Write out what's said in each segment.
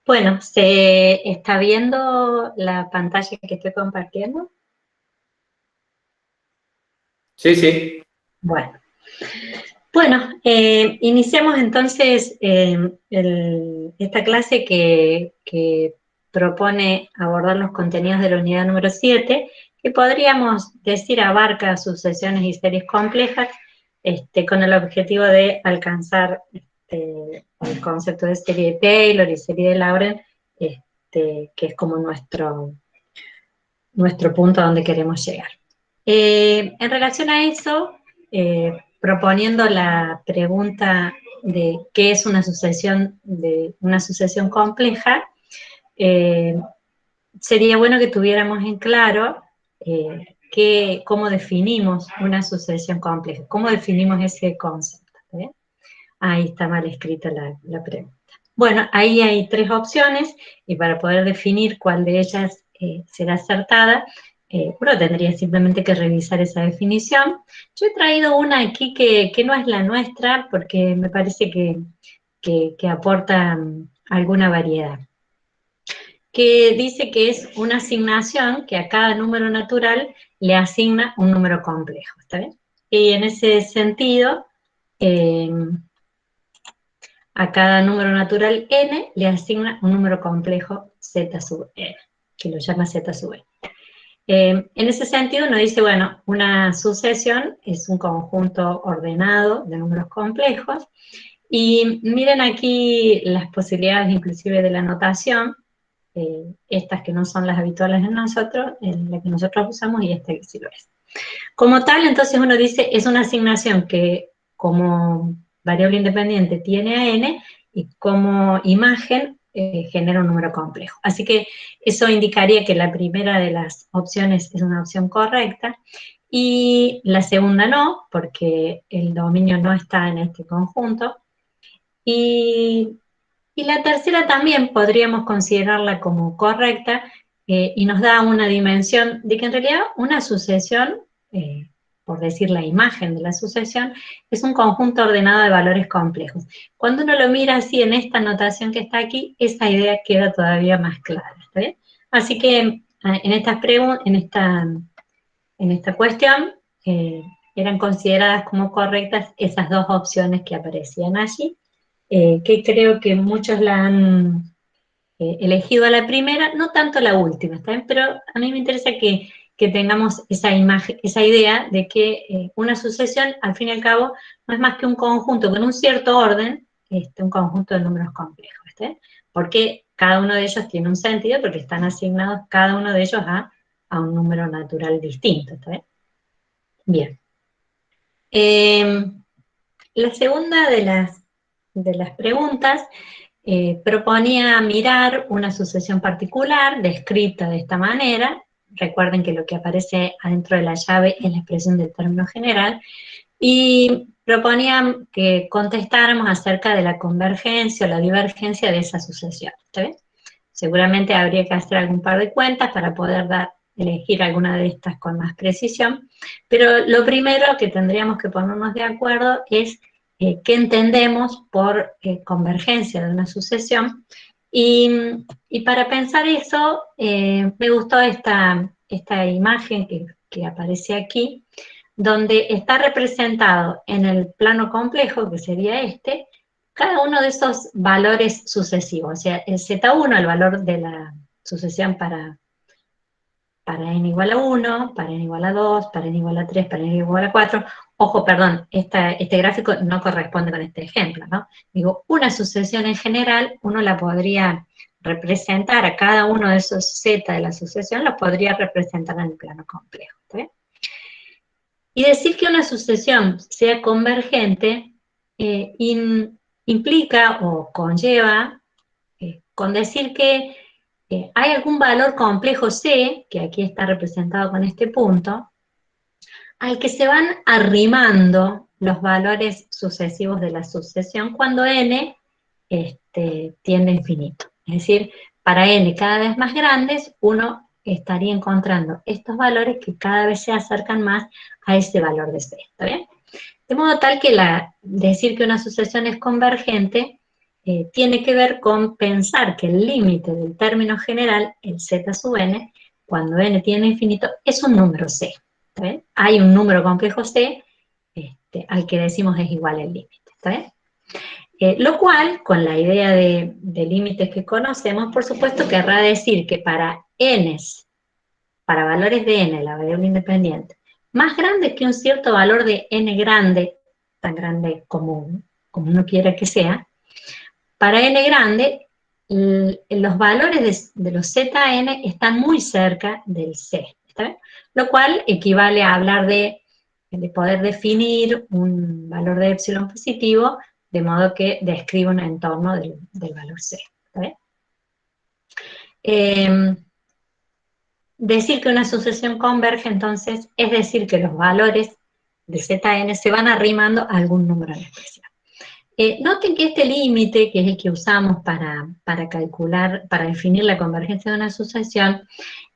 Bueno, ¿se está viendo la pantalla que estoy compartiendo? Sí, sí. Bueno, iniciamos entonces esta clase que propone abordar los contenidos de la unidad número 7, que podríamos decir abarca sucesiones y series complejas, con el objetivo de alcanzar el concepto de serie de Taylor y serie de Laurent, que es como nuestro punto a donde queremos llegar. En relación a eso, proponiendo la pregunta de qué es una sucesión compleja, sería bueno que tuviéramos en claro cómo definimos una sucesión compleja, cómo definimos ese concepto. ¿Bien? Ahí está mal escrita la pregunta. Bueno, ahí hay tres opciones y para poder definir cuál de ellas será acertada, uno tendría simplemente que revisar esa definición. Yo he traído una aquí que no es la nuestra porque me parece que aporta alguna variedad, que dice que es una asignación que a cada número natural le asigna un número complejo, ¿está bien? Y en ese sentido, a cada número natural n le asigna un número complejo z sub n, que lo llama z sub n. En ese sentido uno dice, bueno, una sucesión es un conjunto ordenado de números complejos, y miren aquí las posibilidades inclusive de la notación, estas que no son las habituales en nosotros, en la que nosotros usamos, y esta que sí lo es. Como tal, entonces uno dice, es una asignación que como variable independiente tiene a n, y como imagen genera un número complejo. Así que eso indicaría que la primera de las opciones es una opción correcta, y la segunda no, porque el dominio no está en este conjunto. Y la tercera también podríamos considerarla como correcta, y nos da una dimensión de que en realidad una sucesión, eh, por decir la imagen de la sucesión, es un conjunto ordenado de valores complejos. Cuando uno lo mira así en esta notación que está aquí, esa idea queda todavía más clara, ¿está bien? Así que en esta cuestión eran consideradas como correctas esas dos opciones que aparecían allí, que creo que muchos la han elegido a la primera, no tanto la última, ¿está bien? Pero a mí me interesa que tengamos esa imagen, esa idea de que una sucesión, al fin y al cabo, no es más que un conjunto con un cierto orden, un conjunto de números complejos, ¿está bien? Porque cada uno de ellos tiene un sentido, porque están asignados cada uno de ellos a un número natural distinto, ¿está bien? Bien. La segunda de las preguntas proponía mirar una sucesión particular descrita de esta manera. Recuerden que lo que aparece adentro de la llave es la expresión del término general, y proponía que contestáramos acerca de la convergencia o la divergencia de esa sucesión. ¿Está bien? Seguramente habría que hacer algún par de cuentas para poder elegir alguna de estas con más precisión, pero lo primero que tendríamos que ponernos de acuerdo es qué entendemos por convergencia de una sucesión, y para pensar eso me gustó esta imagen que aparece aquí, donde está representado en el plano complejo, que sería cada uno de esos valores sucesivos. O sea, el Z1, el valor de la sucesión para n igual a 1, para n igual a 2, para n igual a 3, para n igual a 4. Ojo, perdón, este gráfico no corresponde con este ejemplo, ¿no? Digo, una sucesión en general, uno la podría representar a cada uno de esos Z de la sucesión, lo podría representar en el plano complejo, ¿sí? Y decir que una sucesión sea convergente implica o conlleva con decir que hay algún valor complejo C, que aquí está representado con este punto, al que se van arrimando los valores sucesivos de la sucesión cuando n tiende a infinito. Es decir, para n cada vez más grandes, uno estaría encontrando estos valores que cada vez se acercan más a ese valor de C, ¿está bien? De modo tal que decir que una sucesión es convergente tiene que ver con pensar que el límite del término general, el z sub n, cuando n tiene infinito, es un número c. ¿Está bien? Hay un número complejo c al que decimos es igual el límite. ¿Está bien? Lo cual, con la idea de límites que conocemos, por supuesto, querrá decir que para para valores de n, la variable independiente, más grande que un cierto valor de n grande, tan grande como uno quiera que sea, para n grande, los valores de los zn están muy cerca del c, ¿está bien? Lo cual equivale a hablar de poder definir un valor de epsilon positivo, de modo que describe un entorno del valor c, ¿está bien? Decir que una sucesión converge, entonces, es decir que los valores de zn se van arrimando a algún número de expresión. Noten que este límite, que es el que usamos para calcular, para definir la convergencia de una sucesión,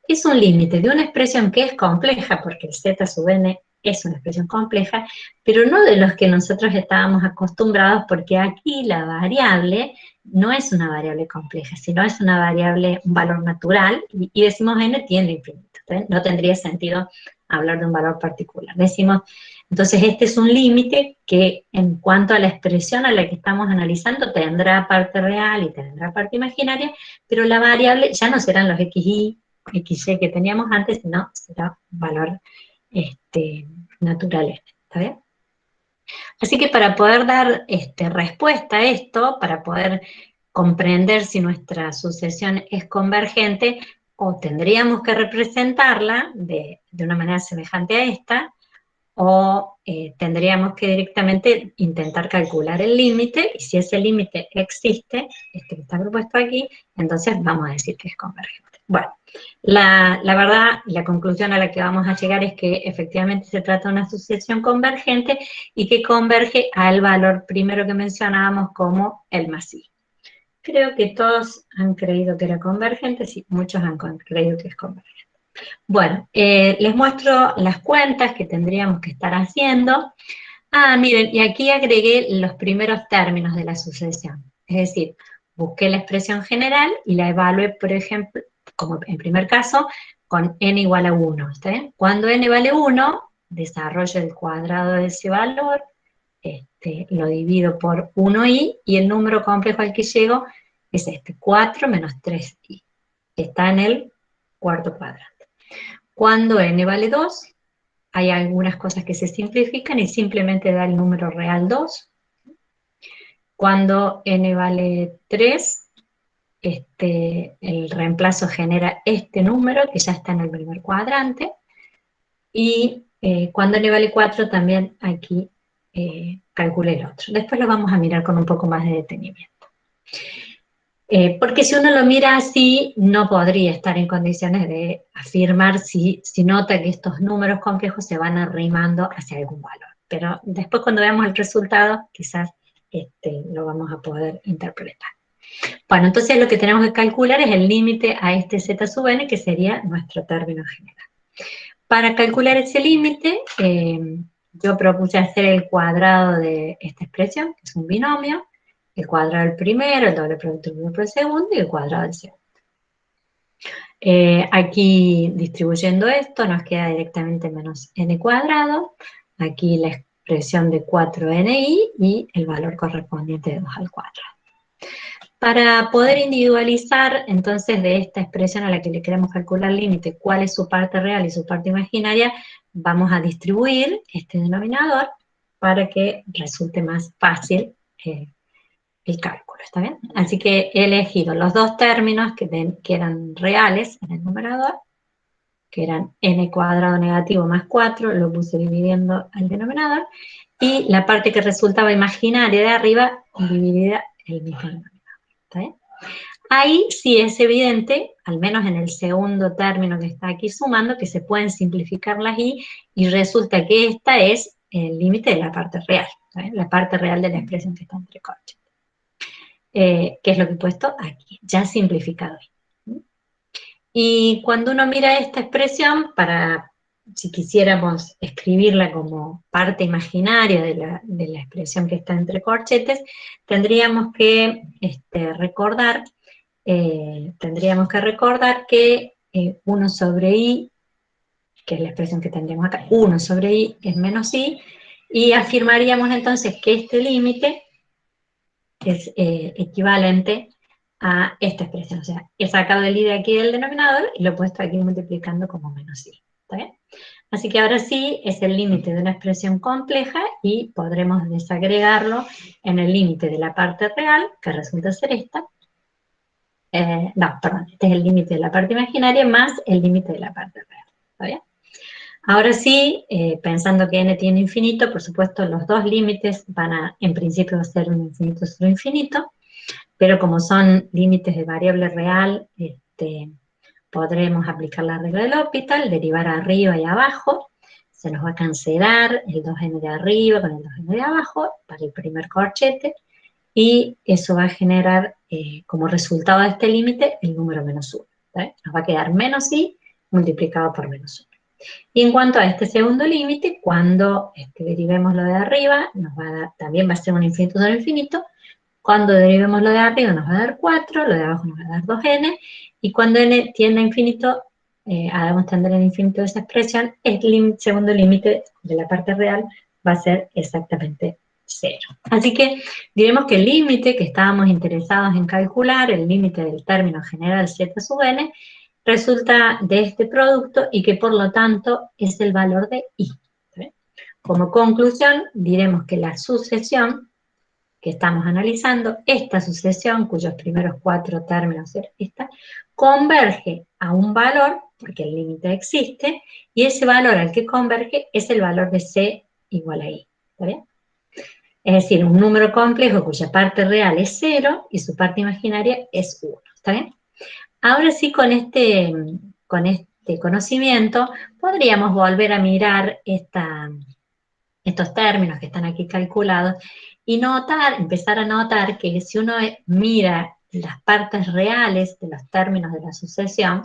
es un límite de una expresión que es compleja, porque el z sub n es una expresión compleja, pero no de los que nosotros estábamos acostumbrados, porque aquí la variable no es una variable compleja, sino es una variable, un valor natural, y decimos n tiende a infinito. No tendría sentido hablar de un valor particular. Decimos, entonces este es un límite que en cuanto a la expresión a la que estamos analizando tendrá parte real y tendrá parte imaginaria, pero la variable ya no serán los xy, xy que teníamos antes, sino será un valor natural, ¿está bien? Así que para poder dar respuesta a esto, para poder comprender si nuestra sucesión es convergente, o tendríamos que representarla de una manera semejante a esta, o tendríamos que directamente intentar calcular el límite, y si ese límite existe, que está propuesto aquí, entonces vamos a decir que es convergente. Bueno, la verdad, la conclusión a la que vamos a llegar es que efectivamente se trata de una sucesión convergente y que converge al valor primero que mencionábamos como el más i. Creo que todos han creído que era convergente, sí, muchos han creído que es convergente. Bueno, les muestro las cuentas que tendríamos que estar haciendo. Miren, y aquí agregué los primeros términos de la sucesión. Es decir, busqué la expresión general y la evalué, por ejemplo, como en primer caso, con n igual a 1. ¿Está bien? Cuando n vale 1, desarrollo el cuadrado de ese valor, lo divido por 1i, y el número complejo al que llego es 4 menos 3i. Está en el cuarto cuadrado. Cuando n vale 2, hay algunas cosas que se simplifican y simplemente da el número real 2. Cuando n vale 3, el reemplazo genera este número que ya está en el primer cuadrante. Y cuando n vale 4, también aquí calculé el otro. Después lo vamos a mirar con un poco más de detenimiento. Porque si uno lo mira así, no podría estar en condiciones de afirmar si nota que estos números complejos se van arrimando hacia algún valor. Pero después cuando veamos el resultado, quizás lo vamos a poder interpretar. Bueno, entonces lo que tenemos que calcular es el límite a este z sub n, que sería nuestro término general. Para calcular ese límite, yo propuse hacer el cuadrado de esta expresión, que es un binomio, el cuadrado del primero, el doble producto del primero por el segundo y el cuadrado del segundo. Aquí distribuyendo esto nos queda directamente menos n cuadrado, aquí la expresión de 4ni y el valor correspondiente de 2 al cuadrado. Para poder individualizar entonces de esta expresión a la que le queremos calcular el límite, cuál es su parte real y su parte imaginaria, vamos a distribuir este denominador para que resulte más fácil el cálculo, ¿está bien? Así que he elegido los dos términos que eran reales en el numerador, que eran n cuadrado negativo más 4, lo puse dividiendo el denominador, y la parte que resultaba imaginaria de arriba, dividida el mismo denominador, ¿está bien? Ahí sí es evidente, al menos en el segundo término que está aquí sumando, que se pueden simplificar las y resulta que esta es el límite de la parte real, ¿está bien? La parte real de la expresión que está entre corchetes. Que es lo que he puesto aquí, ya simplificado. Y cuando uno mira esta expresión, para si quisiéramos escribirla como parte imaginaria de la expresión que está entre corchetes, tendríamos que recordar que 1 sobre i, que es la expresión que tendríamos acá, 1 sobre i es menos i, y afirmaríamos entonces que este límite es equivalente a esta expresión. O sea, he sacado el i de aquí del denominador y lo he puesto aquí multiplicando como menos i. ¿Está bien? Así que ahora sí es el límite de una expresión compleja y podremos desagregarlo en el límite de la parte real, que resulta ser esta. No, perdón, este es el límite de la parte imaginaria más el límite de la parte real. ¿Está bien? Ahora sí, pensando que n tiene infinito, por supuesto los dos límites van a, en principio, ser un infinito sobre infinito, pero como son límites de variable real, podremos aplicar la regla del L'Hopital, derivar arriba y abajo, se nos va a cancelar el 2n de arriba con el 2n de abajo para el primer corchete, y eso va a generar como resultado de este límite el número menos 1. Nos va a quedar menos i multiplicado por menos 1. Y en cuanto a este segundo límite, cuando derivemos lo de arriba, nos va a dar, también va a ser un infinito sobre infinito. Cuando derivemos lo de arriba nos va a dar 4, lo de abajo nos va a dar 2n, y cuando n tiende a infinito, debemos tender al infinito de esa expresión, el segundo límite de la parte real va a ser exactamente 0. Así que diremos que el límite que estábamos interesados en calcular, el límite del término general z sub n, resulta de este producto y que por lo tanto es el valor de i. Como conclusión, diremos que la sucesión que estamos analizando, esta sucesión, cuyos primeros 4 términos es esta, converge a un valor, porque el límite existe, y ese valor al que converge es el valor de c igual a i. ¿Está bien? Es decir, un número complejo cuya parte real es 0 y su parte imaginaria es 1. ¿Está bien? Ahora sí, con este conocimiento, podríamos volver a mirar estos términos que están aquí calculados y empezar a notar que si uno mira las partes reales de los términos de la sucesión,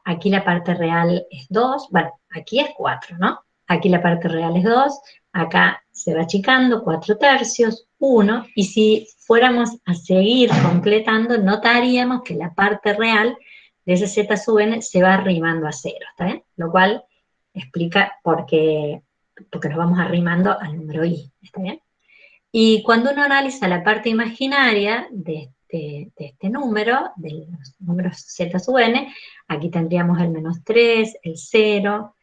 aquí la parte real es 2, bueno, aquí es 4, ¿no? Aquí la parte real es 2, acá se va achicando 4 tercios, 1, y si fuéramos a seguir completando, notaríamos que la parte real de ese z sub n se va arrimando a 0, ¿está bien? Lo cual explica porque nos vamos arrimando al número i, ¿está bien? Y cuando uno analiza la parte imaginaria de este número, de los números z sub n, aquí tendríamos el menos 3, el 0,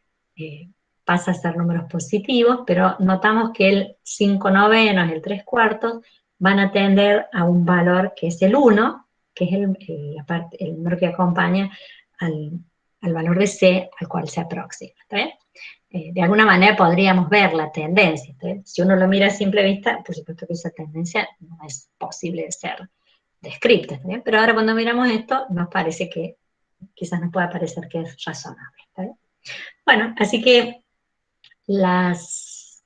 pasa a ser números positivos, pero notamos que el 5 novenos, el 3 cuartos, van a tender a un valor que es el 1, que es el número que acompaña al valor de c al cual se aproxima, ¿está bien? De alguna manera podríamos ver la tendencia. Entonces, si uno lo mira a simple vista, por supuesto que esa tendencia no es posible de ser descrita, ¿está bien? Pero ahora cuando miramos esto, nos parece que, quizás nos pueda parecer que es razonable, ¿está bien? Bueno, así que la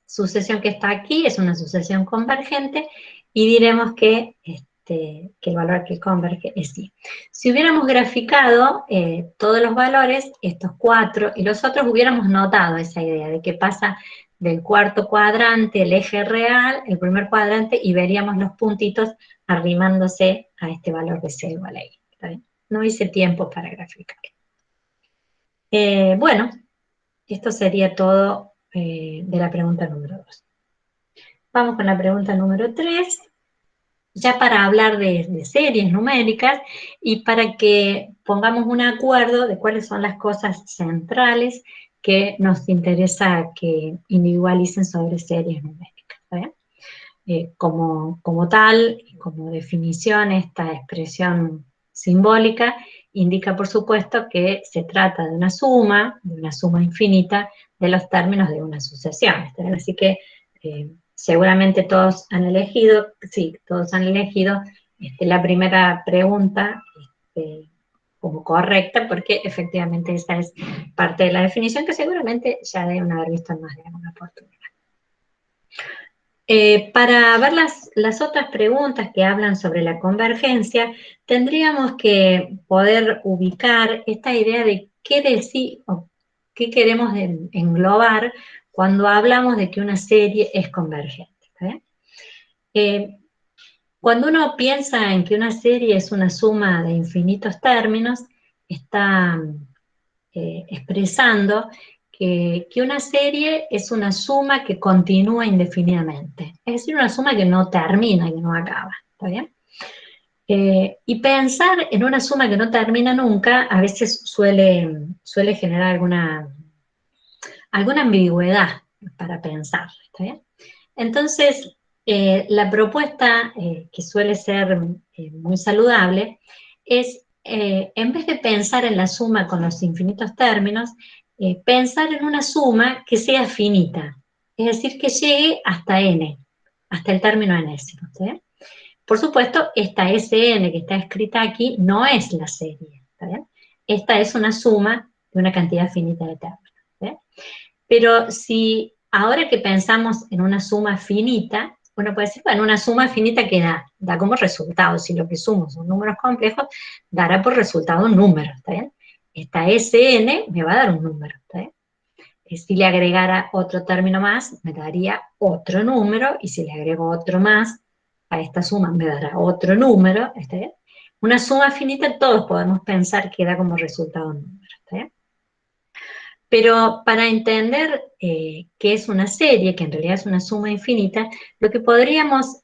sucesión que está aquí es una sucesión convergente y diremos que el valor que converge es i. Si hubiéramos graficado todos los valores, estos 4 y los otros, hubiéramos notado esa idea de que pasa del cuarto cuadrante, el eje real, el primer cuadrante, y veríamos los puntitos arrimándose a este valor de c igual a i. ¿Está bien? No hice tiempo para graficar. Bueno, esto sería todo de la pregunta número 2. Vamos con la pregunta número 3, ya para hablar de series numéricas y para que pongamos un acuerdo de cuáles son las cosas centrales que nos interesa que individualicen sobre series numéricas. Como tal, como definición, esta expresión simbólica indica, por supuesto, que se trata de una suma infinita de los términos de una sucesión. Así que seguramente todos han elegido la primera pregunta como correcta, porque efectivamente esa es parte de la definición que seguramente ya deben haber visto en más de alguna oportunidad. Para ver las otras preguntas que hablan sobre la convergencia, tendríamos que poder ubicar esta idea de qué decir, qué queremos englobar cuando hablamos de que una serie es convergente. ¿Está bien? Cuando uno piensa en que una serie es una suma de infinitos términos, está expresando que una serie es una suma que continúa indefinidamente. Es decir, una suma que no termina, que no acaba. ¿Está bien? Y pensar en una suma que no termina nunca a veces suele generar alguna ambigüedad para pensar. ¿Está bien? Entonces, la propuesta, que suele ser muy saludable, es, en vez de pensar en la suma con los infinitos términos, pensar en una suma que sea finita, es decir, que llegue hasta n, hasta el término enésimo. ¿Sí? Por supuesto, esta Sn que está escrita aquí no es la serie. ¿Está bien? Esta es una suma de una cantidad finita de términos. ¿Sí? Pero si ahora que pensamos en una suma finita, uno puede decir, bueno, una suma finita que da como resultado, si lo que sumo son números complejos, dará por resultado un número, ¿está bien? Esta Sn me va a dar un número, ¿está bien? Si le agregara otro término más, me daría otro número, y si le agrego otro más a esta suma, me dará otro número, ¿está bien? Una suma finita todos podemos pensar que da como resultado un número, ¿está bien? Pero para entender qué es una serie, que en realidad es una suma infinita, lo que podríamos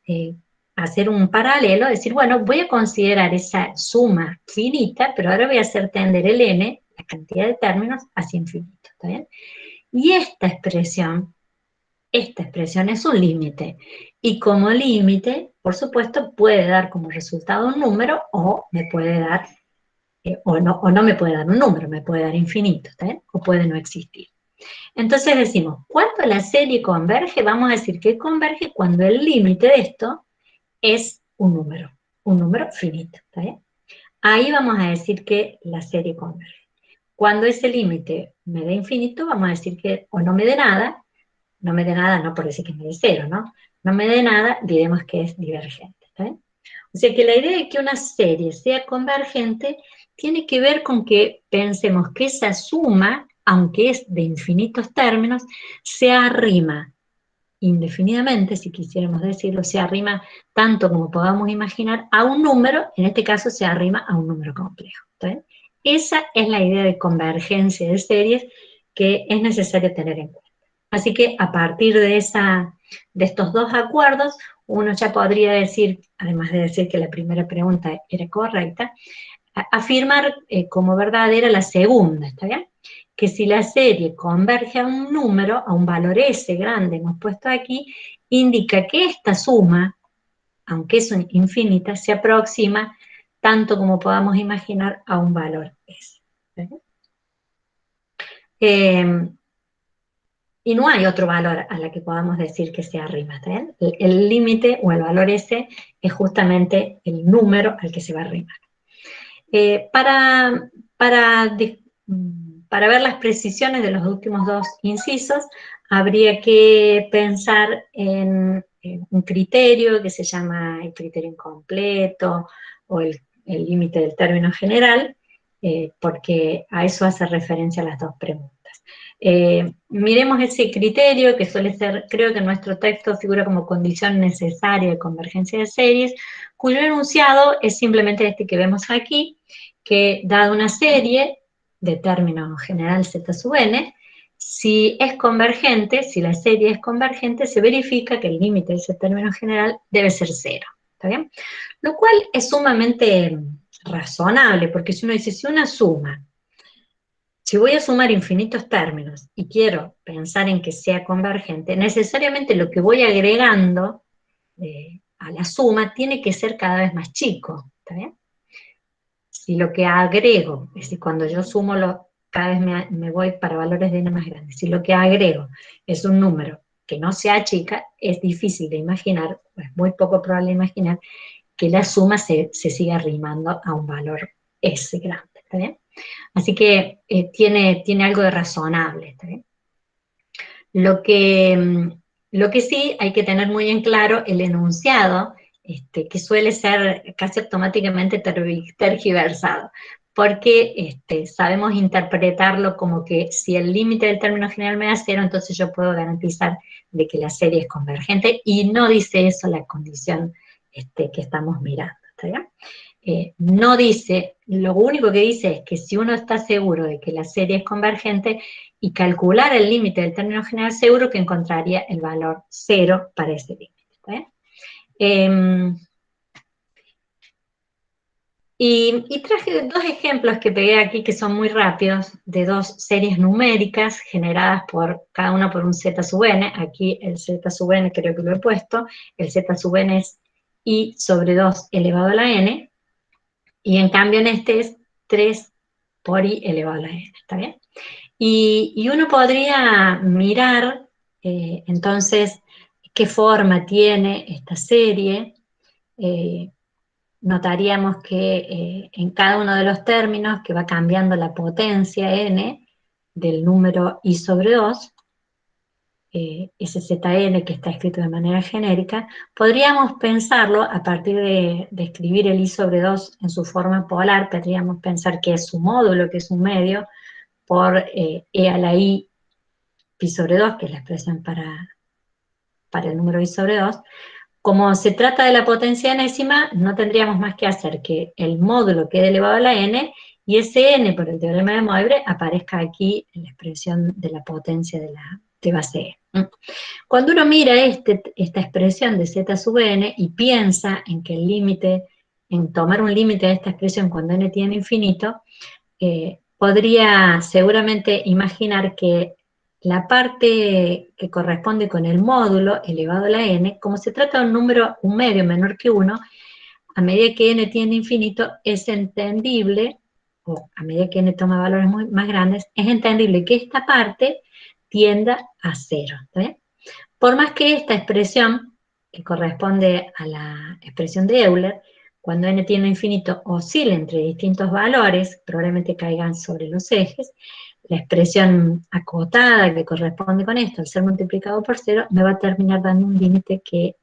hacer un paralelo, decir, bueno, voy a considerar esa suma finita, pero ahora voy a hacer tender el n, la cantidad de términos, hacia infinito, ¿está bien? Y esta expresión es un límite, y como límite, por supuesto, puede dar como resultado un número, o me puede dar, o no me puede dar un número, me puede dar infinito, ¿está bien? O puede no existir. Entonces decimos, cuando la serie converge, vamos a decir que converge cuando el límite de esto es un número finito, ¿está bien? Ahí vamos a decir que la serie converge. Cuando ese límite me dé infinito, vamos a decir que, o no me dé nada, no me dé nada, no por decir que me dé cero, ¿no? No me dé nada, diremos que es divergente, ¿está bien? O sea que la idea de que una serie sea convergente tiene que ver con que pensemos que esa suma, aunque es de infinitos términos, se arrima indefinidamente, si quisiéramos decirlo, se arrima tanto como podamos imaginar a un número, en este caso se arrima a un número complejo. ¿Está bien? Esa es la idea de convergencia de series que es necesario tener en cuenta. Así que a partir de estos dos acuerdos, uno ya podría decir, además de decir que la primera pregunta era correcta, afirmar como verdadera la segunda, ¿está bien? Que si la serie converge a un número, a un valor S grande hemos puesto aquí, indica que esta suma, aunque es infinita, se aproxima tanto como podamos imaginar a un valor S. Y no hay otro valor a la que podamos decir que sea arriba, ¿está bien? El límite o el valor S es justamente el número al que se va a arrimar. Para, para, para ver las precisiones de los últimos dos incisos, habría que pensar en un criterio que se llama el criterio incompleto o el límite del término general, porque a eso hace referencia las dos preguntas. Miremos ese criterio que suele ser, creo que en nuestro texto figura como condición necesaria de convergencia de series, cuyo enunciado es simplemente este que vemos aquí, que dada una serie de término general z sub n, si es convergente, si la serie es convergente, se verifica que el límite de ese término general debe ser cero, ¿está bien? Lo cual es sumamente razonable, porque si uno dice, si una suma, si voy a sumar infinitos términos y quiero pensar en que sea convergente, necesariamente lo que voy agregando a la suma tiene que ser cada vez más chico, ¿está bien? Si lo que agrego, es decir, cuando yo sumo, cada vez me voy para valores de n más grandes, si lo que agrego es un número que no se achica, es difícil de imaginar, es muy poco probable imaginar, que la suma se siga arrimando a un valor S grande, ¿está bien? Así que tiene algo de razonable, ¿está bien? Lo que sí hay que tener muy en claro el enunciado, que suele ser casi automáticamente tergiversado, porque sabemos interpretarlo como que si el límite del término general me da 0, entonces yo puedo garantizar de que la serie es convergente, y no dice eso la condición que estamos mirando, ¿está bien? No dice, lo único que dice es que si uno está seguro de que la serie es convergente y calcular el límite del término general, seguro que encontraría el valor 0 para ese límite, ¿está bien? Y traje dos ejemplos que pegué aquí que son muy rápidos, de dos series numéricas generadas por cada una por un z sub n. Aquí el z sub n creo que lo he puesto, el z sub n es i sobre 2 elevado a la n, y en cambio en este es 3 por i elevado a la n, ¿está bien? Y uno podría mirar, entonces, qué forma tiene esta serie. Notaríamos que en cada uno de los términos que va cambiando la potencia n del número i sobre 2, ese zn que está escrito de manera genérica, podríamos pensarlo a partir de escribir el i sobre 2 en su forma polar. Podríamos pensar que es su módulo, que es un medio, por e a la i pi sobre 2, que es la expresión para el número i sobre 2. Como se trata de la potencia enésima, no tendríamos más que hacer que el módulo quede elevado a la n, y ese n por el teorema de Moivre aparezca aquí en la expresión de la potencia de base e. Cuando uno mira esta expresión de z sub n y piensa en que el límite, en tomar un límite de esta expresión cuando n tiene infinito, podría seguramente imaginar que la parte que corresponde con el módulo elevado a la n, como se trata de un número, un medio menor que 1, a medida que n tiende a infinito, es entendible, o a medida que n toma valores más grandes, es entendible que esta parte tienda a 0. ¿Sí? Por más que esta expresión, que corresponde a la expresión de Euler, cuando n tiende a infinito oscila entre distintos valores, probablemente caigan sobre los ejes, la expresión acotada que corresponde con esto, al ser multiplicado por 0, me va a terminar dando un límite que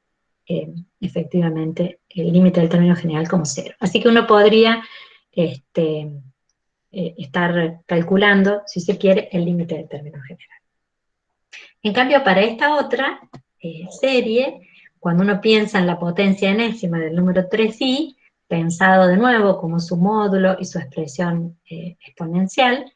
efectivamente, el límite del término general como 0. Así que uno podría estar calculando, si se quiere, el límite del término general. En cambio, para esta otra serie, cuando uno piensa en la potencia enésima del número 3i, pensado de nuevo como su módulo y su expresión exponencial,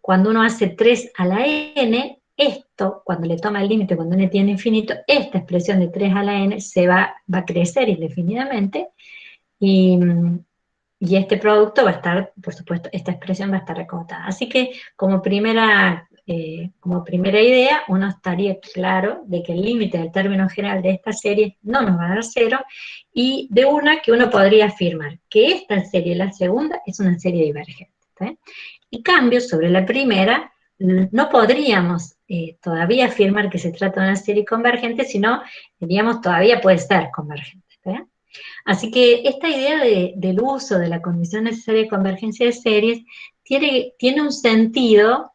cuando uno hace 3 a la n, esto, cuando le toma el límite, cuando n tiene infinito, esta expresión de 3 a la n va a crecer indefinidamente, y este producto va a estar, por supuesto, esta expresión va a estar acotada. Así que como primera idea, uno estaría claro de que el límite del término general de esta serie no nos va a dar 0, y de una que uno podría afirmar que esta serie, la segunda, es una serie divergente. ¿Sí? En cambio, sobre la primera, no podríamos todavía afirmar que se trata de una serie convergente, sino, diríamos, todavía puede ser convergente. ¿Sí? Así que esta idea del uso de la condición necesaria de convergencia de series tiene un sentido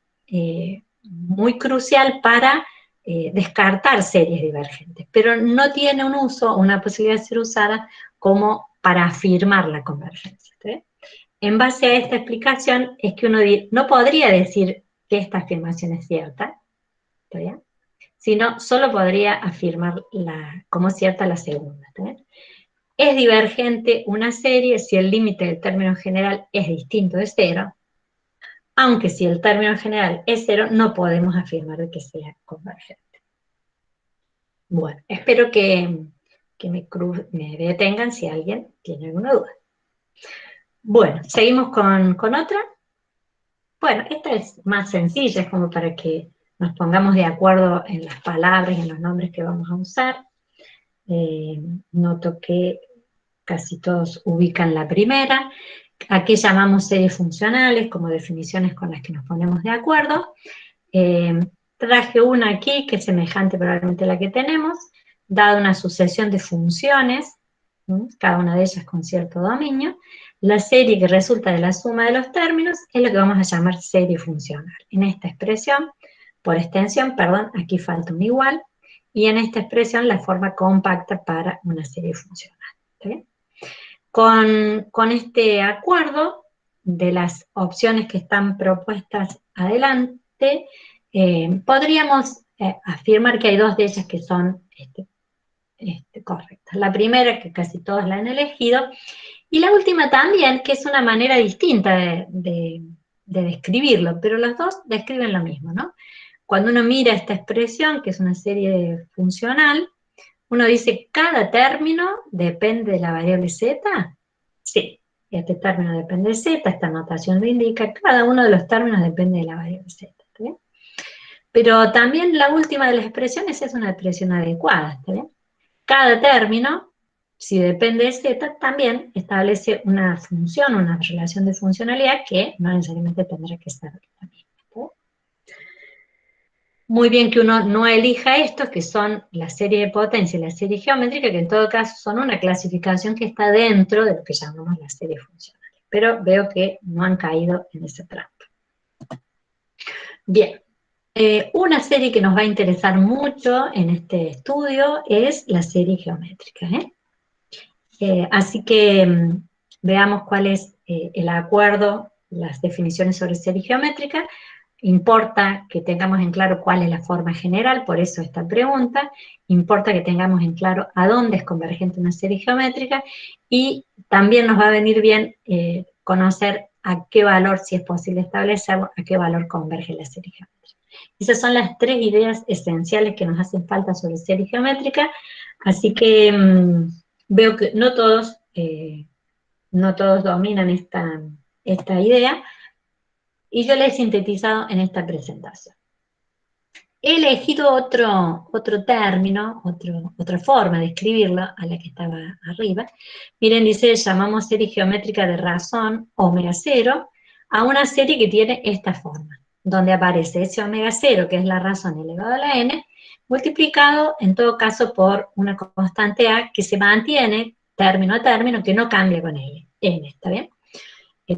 muy crucial para descartar series divergentes, pero no tiene un uso, una posibilidad de ser usada como para afirmar la convergencia. ¿Sí? En base a esta explicación es que uno no podría decir que esta afirmación es cierta, ¿está bien? Sino solo podría afirmar como cierta la segunda. ¿está bien? Es divergente una serie si el límite del término general es distinto de 0, aunque si el término general es 0, no podemos afirmar que sea convergente. Bueno, espero que me detengan si alguien tiene alguna duda. Bueno, seguimos con otra. Bueno, esta es más sencilla, es como para que nos pongamos de acuerdo en las palabras y en los nombres que vamos a usar. Noto que casi todos ubican la primera. Aquí llamamos series funcionales, como definiciones con las que nos ponemos de acuerdo. Traje una aquí que es semejante probablemente a la que tenemos, dada una sucesión de funciones, cada una de ellas con cierto dominio. La serie que resulta de la suma de los términos es lo que vamos a llamar serie funcional. En esta expresión, por extensión, perdón, aquí falta un igual, y en esta expresión la forma compacta para una serie funcional. ¿Sí? Con este acuerdo de las opciones que están propuestas adelante, podríamos afirmar que hay dos de ellas que son correctas. La primera, que casi todos la han elegido, y la última también, que es una manera distinta de describirlo, pero los dos describen lo mismo, ¿no? Cuando uno mira esta expresión, que es una serie funcional, uno dice, ¿cada término depende de la variable z? Sí, este término depende de z, esta notación lo indica, cada uno de los términos depende de la variable z, ¿está bien? Pero también la última de las expresiones es una expresión adecuada, ¿está bien? Cada término, si depende de z, también establece una función, una relación de funcionalidad que no necesariamente tendrá que ser la misma, ¿está? Muy bien que uno no elija estos, que son la serie de potencia y la serie geométrica, que en todo caso son una clasificación que está dentro de lo que llamamos las series funcionales. Pero veo que no han caído en ese trampa. Bien, una serie que nos va a interesar mucho en este estudio es la serie geométrica, así que veamos cuál es el acuerdo, las definiciones sobre serie geométrica. Importa que tengamos en claro cuál es la forma general, por eso esta pregunta. Importa que tengamos en claro a dónde es convergente una serie geométrica, y también nos va a venir bien conocer a qué valor, si es posible establecerlo, a qué valor converge la serie geométrica. Esas son las tres ideas esenciales que nos hacen falta sobre serie geométrica, así que veo que no todos dominan esta idea, y yo la he sintetizado en esta presentación. He elegido otro término, otra forma de escribirlo, a la que estaba arriba. Miren, dice, llamamos serie geométrica de razón omega 0 a una serie que tiene esta forma, donde aparece ese omega 0, que es la razón elevado a la n, multiplicado en todo caso por una constante a que se mantiene término a término, que no cambia con n, ¿está bien?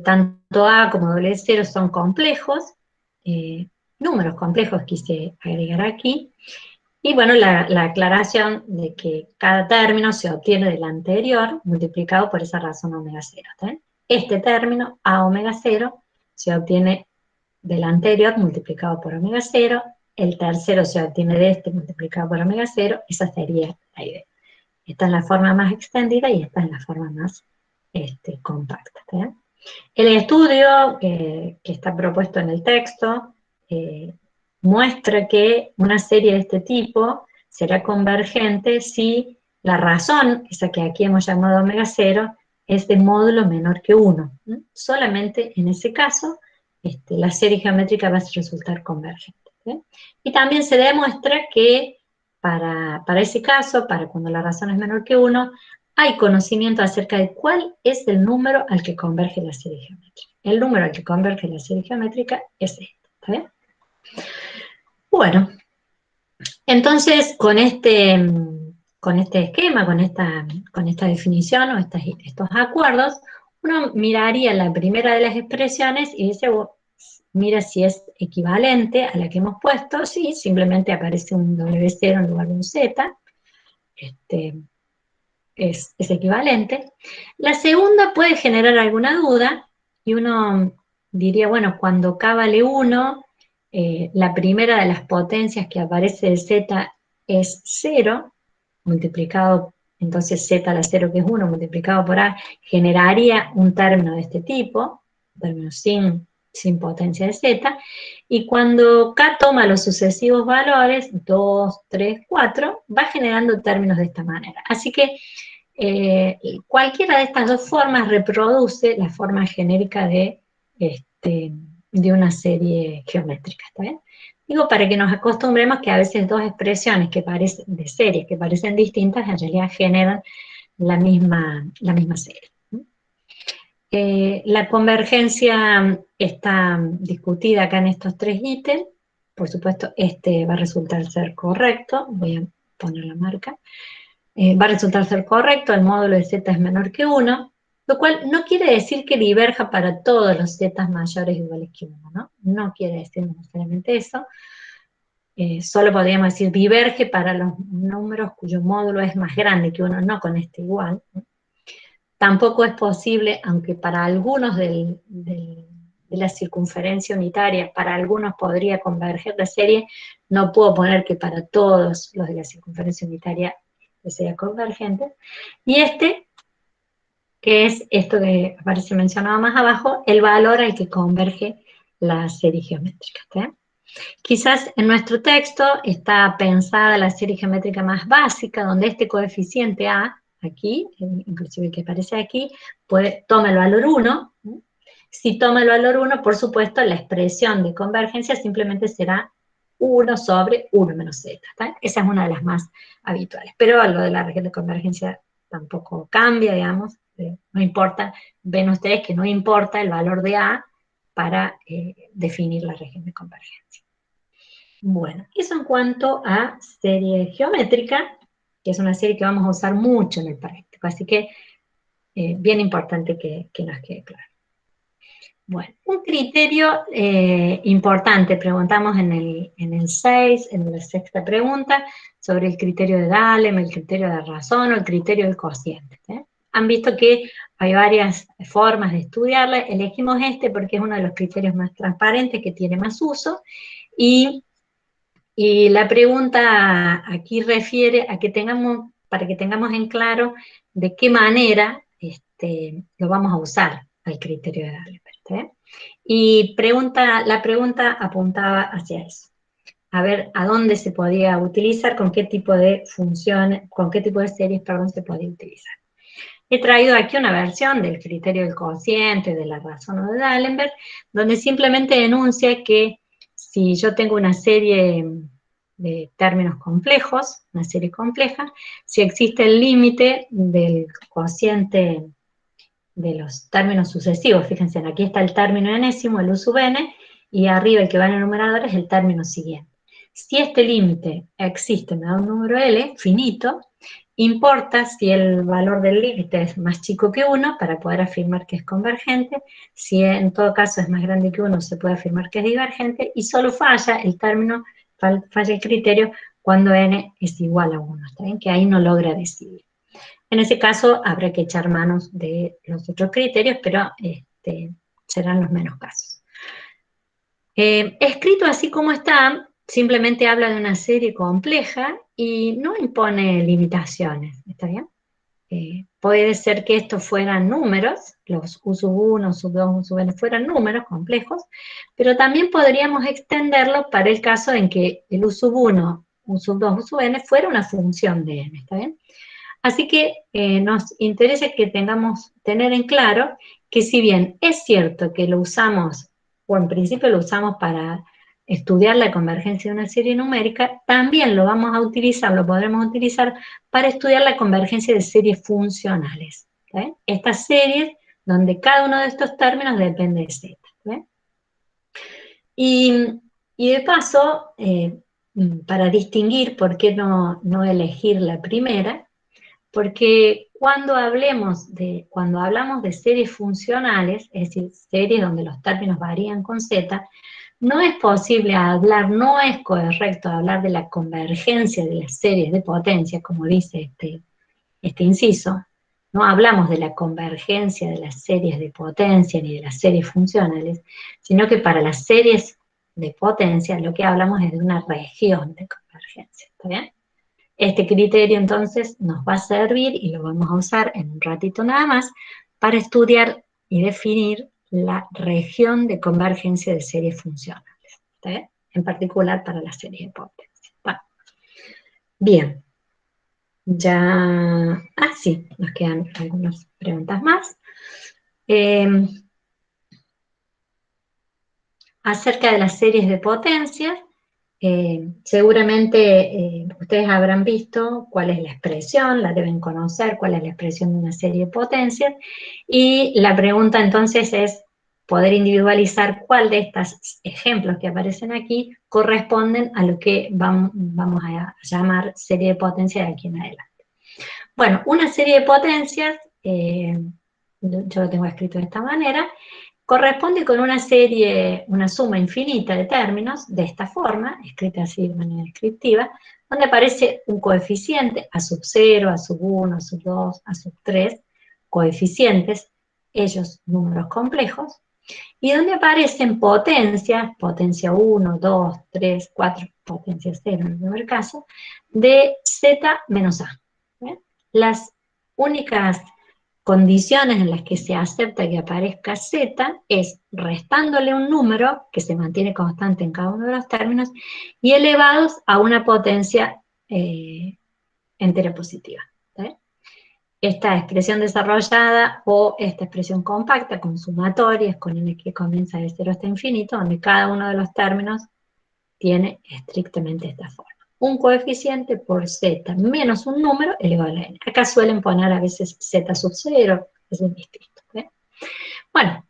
Tanto A como W0 son complejos, números complejos quise agregar aquí, y bueno, la aclaración de que cada término se obtiene del anterior multiplicado por esa razón omega 0, ¿está bien? Este término, A omega 0, se obtiene del anterior multiplicado por omega 0, el tercero se obtiene de este multiplicado por omega 0, esa sería la idea. Esta es la forma más extendida y esta es la forma más compacta, ¿está bien? El estudio que está propuesto en el texto muestra que una serie de este tipo será convergente si la razón, esa que aquí hemos llamado omega 0, es de módulo menor que 1. Solamente en ese caso la serie geométrica va a resultar convergente, ¿sí? Y también se demuestra que para ese caso, para cuando la razón es menor que 1, hay conocimiento acerca de cuál es el número al que converge la serie geométrica. El número al que converge la serie geométrica es este, ¿está bien? Bueno, entonces con este esquema, con esta definición o estos acuerdos, uno miraría la primera de las expresiones y dice, mira si es equivalente a la que hemos puesto. Sí, simplemente aparece un W0 en lugar de un Z. Es equivalente. La segunda puede generar alguna duda, y uno diría, bueno, cuando k vale 1, la primera de las potencias que aparece de z es 0, multiplicado, entonces z a la 0, que es 1, multiplicado por a, generaría un término de este tipo, un término sin potencia de z, y cuando k toma los sucesivos valores, 2, 3, 4, va generando términos de esta manera. Así que cualquiera de estas dos formas reproduce la forma genérica de una serie geométrica, ¿está bien? Digo, para que nos acostumbremos que a veces dos expresiones de series que parecen distintas, en realidad generan la misma serie. La convergencia está discutida acá en estos tres ítems. Por supuesto, este va a resultar ser correcto. Voy a poner la marca. Va a resultar ser correcto, el módulo de z es menor que 1, lo cual no quiere decir que diverja para todos los z mayores o iguales que 1, ¿no? No quiere decir necesariamente eso. Solo podríamos decir diverge para los números cuyo módulo es más grande que 1, no con este igual, ¿no? Tampoco es posible, aunque para algunos de la circunferencia unitaria, para algunos podría converger la serie, no puedo poner que para todos los de la circunferencia unitaria sea convergente. Y que es esto que aparece mencionado más abajo, el valor al que converge la serie geométrica. ¿Sí? Quizás en nuestro texto está pensada la serie geométrica más básica, donde este coeficiente A, aquí, inclusive el que aparece aquí, toma el valor 1. Si toma el valor 1, por supuesto, la expresión de convergencia simplemente será 1 sobre 1 menos z. ¿Tá? Esa es una de las más habituales. Pero lo de la región de convergencia tampoco cambia, digamos. No importa, ven ustedes que no importa el valor de A para definir la región de convergencia. Bueno, eso en cuanto a serie geométrica, que es una serie que vamos a usar mucho en el práctico, así que bien importante que nos quede claro. Bueno, un criterio importante, preguntamos en el 6, en la sexta pregunta, sobre el criterio de Dahlem, el criterio de razón o el criterio del cociente. Han visto que hay varias formas de estudiarla, elegimos este porque es uno de los criterios más transparentes, que tiene más uso, y la pregunta aquí refiere a que para que tengamos en claro de qué manera lo vamos a usar al criterio de D'Alembert. Y la pregunta apuntaba hacia eso. A ver a dónde se podía utilizar, con qué tipo de funciones, con qué tipo de series, perdón, se podía utilizar. He traído aquí una versión del criterio del cociente, de la razón o de D'Alembert, donde simplemente enuncia que si yo tengo una serie de términos complejos, una serie compleja, si existe el límite del cociente de los términos sucesivos, fíjense, aquí está el término enésimo, el u sub n, y arriba el que va en el numerador es el término siguiente. Si este límite existe, me da un número L finito, importa si el valor del límite es más chico que 1 para poder afirmar que es convergente, si en todo caso es más grande que 1 se puede afirmar que es divergente, y solo falla el término, falla el criterio cuando n es igual a 1, ¿está bien? Que ahí no logra decidir. En ese caso habrá que echar manos de los otros criterios, pero serán los menos casos. Escrito así como está, simplemente habla de una serie compleja y no impone limitaciones, ¿está bien? Puede ser que estos fueran números, los u sub 1, sub 2, u sub n fueran números complejos, pero también podríamos extenderlo para el caso en que el u sub 1, u sub 2, u sub n fuera una función de n, ¿está bien? Así que nos interesa que tener en claro que si bien es cierto que lo usamos, o en principio lo usamos para estudiar la convergencia de una serie numérica, también lo podremos utilizar para estudiar la convergencia de series funcionales. ¿Sí? Estas series donde cada uno de estos términos depende de z. ¿Sí? Y de paso, para distinguir por qué no elegir la primera, porque cuando hablamos de series funcionales, es decir, series donde los términos varían con z, no es posible no es correcto hablar de la convergencia de las series de potencia, como dice este inciso. No hablamos de la convergencia de las series de potencia ni de las series funcionales, sino que para las series de potencia lo que hablamos es de una región de convergencia, ¿está bien? Este criterio entonces nos va a servir, y lo vamos a usar en un ratito nada más, para estudiar y definir la región de convergencia de series funcionales, ¿sí? En particular para las series de potencia. Bueno. Bien, sí, nos quedan algunas preguntas más. Acerca de las series de potencias, seguramente ustedes habrán visto cuál es la expresión, la deben conocer, cuál es la expresión de una serie de potencias, y la pregunta entonces es poder individualizar cuál de estos ejemplos que aparecen aquí corresponden a lo que vamos a llamar serie de potencias de aquí en adelante. Bueno, una serie de potencias, yo lo tengo escrito de esta manera, corresponde con una suma infinita de términos, de esta forma, escrita así de manera descriptiva, donde aparece un coeficiente, a sub 0, a sub 1, a sub 2, a sub 3, coeficientes, ellos números complejos, y donde aparecen potencias, potencia 1, 2, 3, 4, potencia 0 en el primer caso, de z menos a. ¿Bien? Las únicas condiciones en las que se acepta que aparezca z es restándole un número que se mantiene constante en cada uno de los términos y elevados a una potencia entera positiva. ¿Sí? Esta expresión desarrollada o esta expresión compacta con sumatorias, con n que comienza de 0 hasta infinito, donde cada uno de los términos tiene estrictamente esta forma. Un coeficiente por z menos un número elevado a la n. Acá suelen poner a veces z sub 0, es un distinto. ¿Eh? Bueno,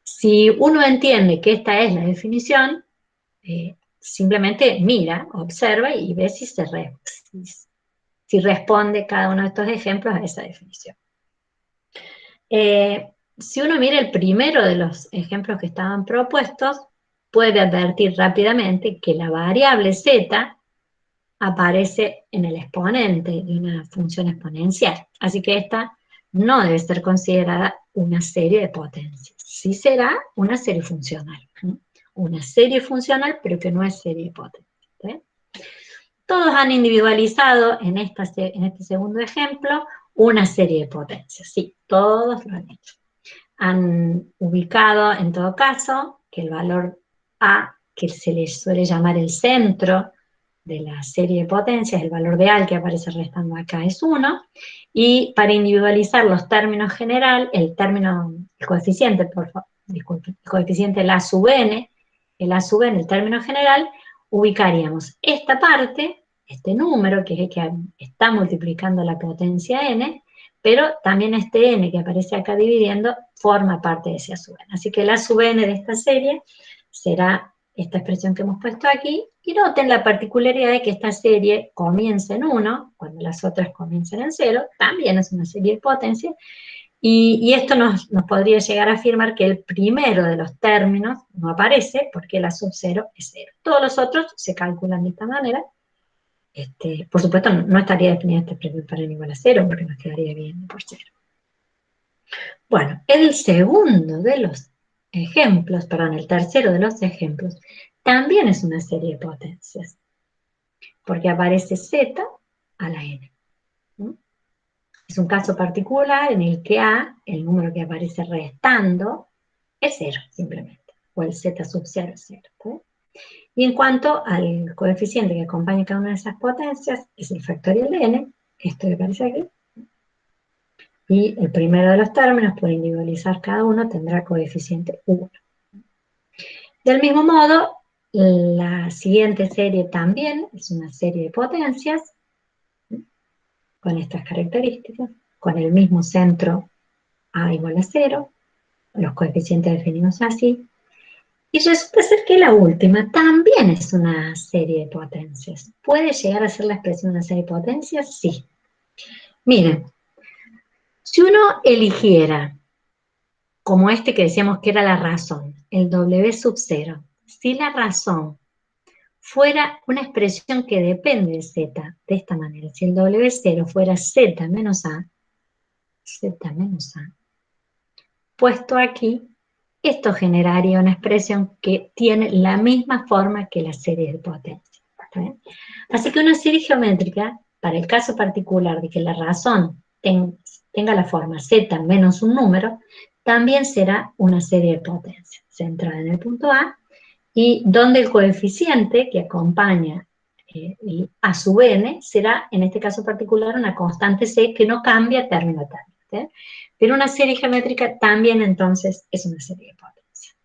si uno entiende que esta es la definición, simplemente mira, observa y ve si responde cada uno de estos ejemplos a esa definición. Si uno mira el primero de los ejemplos que estaban propuestos, puede advertir rápidamente que la variable z aparece en el exponente de una función exponencial. Así que esta no debe ser considerada una serie de potencias. Sí será una serie funcional. Una serie funcional, pero que no es serie de potencias. ¿Sí? Todos han individualizado en este segundo ejemplo una serie de potencias. Sí, todos lo han hecho. Han ubicado, en todo caso, que el valor A, que se le suele llamar el centro de la serie de potencias, el valor de A, el que aparece restando acá, es 1, y para individualizar los términos general, el coeficiente, disculpe, el coeficiente el A sub n, el término general, ubicaríamos esta parte, este número, que es el que está multiplicando la potencia n, pero también este n que aparece acá dividiendo forma parte de ese A sub n. Así que el A sub n de esta serie será esta expresión que hemos puesto aquí, y noten la particularidad de que esta serie comienza en 1, cuando las otras comienzan en 0, también es una serie de potencias, y esto nos podría llegar a afirmar que el primero de los términos no aparece porque el A sub 0 es 0. Todos los otros se calculan de esta manera. Por supuesto, no estaría definida esta expresión para n igual a 0, porque nos quedaría bien por 0. Bueno, el segundo de los ejemplos, perdón, el tercero de los ejemplos, también es una serie de potencias, porque aparece z a la n. Es un caso particular en el que a, el número que aparece restando, es 0, simplemente, o el z sub 0 es 0. ¿Sí? Y en cuanto al coeficiente que acompaña cada una de esas potencias, es el factorial de n, esto que aparece aquí, y el primero de los términos, por individualizar cada uno, tendrá coeficiente 1. Del mismo modo, la siguiente serie también es una serie de potencias, con estas características, con el mismo centro a igual a 0, los coeficientes definidos así, y resulta ser que la última también es una serie de potencias. ¿Puede llegar a ser la expresión de una serie de potencias? Sí. Miren, si uno eligiera, como este que decíamos que era la razón, el W sub 0, si la razón fuera una expresión que depende de z, de esta manera, si el W0 fuera z menos a, puesto aquí, esto generaría una expresión que tiene la misma forma que la serie de potencias. Así que una serie geométrica, para el caso particular de que la razón tenga la forma z menos un número, también será una serie de potencias, centrada en el punto A, y donde el coeficiente que acompaña el A sub n será, en este caso particular, una constante c que no cambia término a término. ¿Sí? Pero una serie geométrica también entonces es una serie de potencias.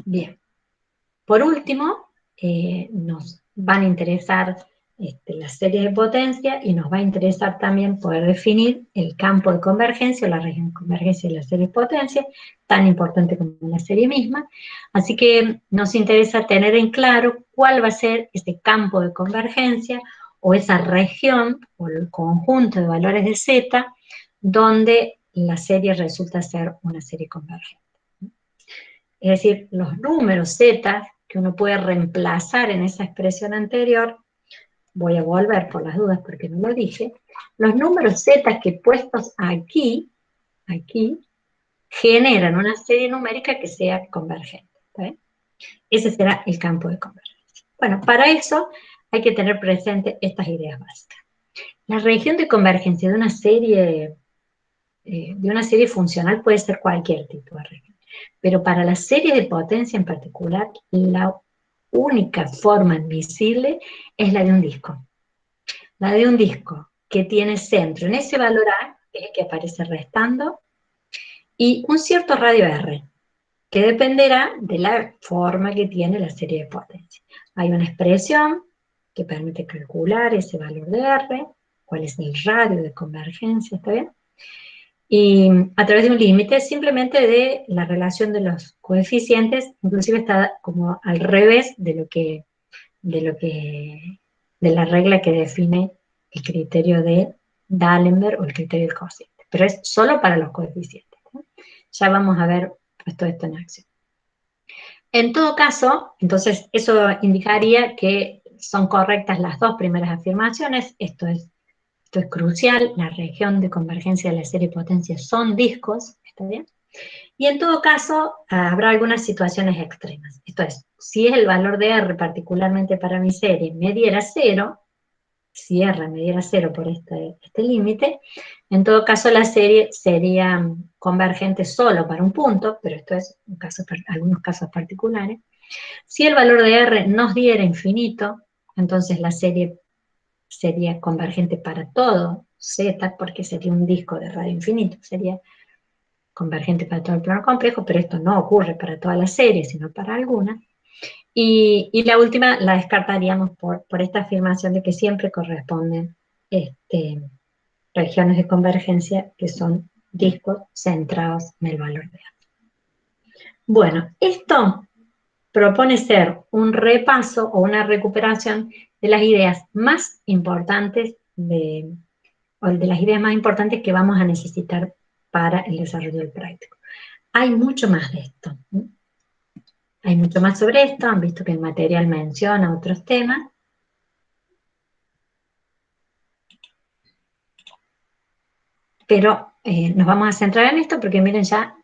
Bien. Por último, nos van a interesar las series de potencia y nos va a interesar también poder definir el campo de convergencia o la región de convergencia de la serie de potencia, tan importante como la serie misma. Así que nos interesa tener en claro cuál va a ser ese campo de convergencia o esa región o el conjunto de valores de z donde la serie resulta ser una serie convergente. Es decir, los números z que uno puede reemplazar en esa expresión anterior voy a volver por las dudas porque no lo dije, los números z que puestos aquí, generan una serie numérica que sea convergente. ¿Está bien? Ese será el campo de convergencia. Bueno, para eso hay que tener presente estas ideas básicas. La región de convergencia de una serie funcional puede ser cualquier tipo de región, pero para la serie de potencia en particular, la única forma admisible es la de un disco. La de un disco que tiene centro en ese valor A, que es el que aparece restando, y un cierto radio R, que dependerá de la forma que tiene la serie de potencia. Hay una expresión que permite calcular ese valor de R, cuál es el radio de convergencia, ¿está bien? Y a través de un límite simplemente de la relación de los coeficientes, inclusive está como al revés de la regla que define el criterio de D'Alembert o el criterio del cociente, pero es solo para los coeficientes, ¿no? Ya vamos a ver puesto esto en acción. En todo caso, entonces eso indicaría que son correctas las dos primeras afirmaciones. Esto es crucial, la región de convergencia de la serie de potencias son discos, ¿está bien? Y en todo caso, habrá algunas situaciones extremas. Esto es, si es el valor de R, particularmente para mi serie, me diera cero, si R me diera cero por este límite, en todo caso la serie sería convergente solo para un punto, pero esto es algunos casos particulares. Si el valor de R nos diera infinito, entonces la serie sería convergente para todo Z, porque sería un disco de radio infinito, sería convergente para todo el plano complejo, pero esto no ocurre para toda la serie, sino para algunas. Y la última la descartaríamos por esta afirmación de que siempre corresponden regiones de convergencia que son discos centrados en el valor de A. Bueno, esto propone ser un repaso o una recuperación de las ideas más importantes o de las ideas más importantes que vamos a necesitar para el desarrollo del práctico. Hay mucho más de esto. Hay mucho más sobre esto, han visto que el material menciona otros temas. Pero nos vamos a centrar en esto porque miren ya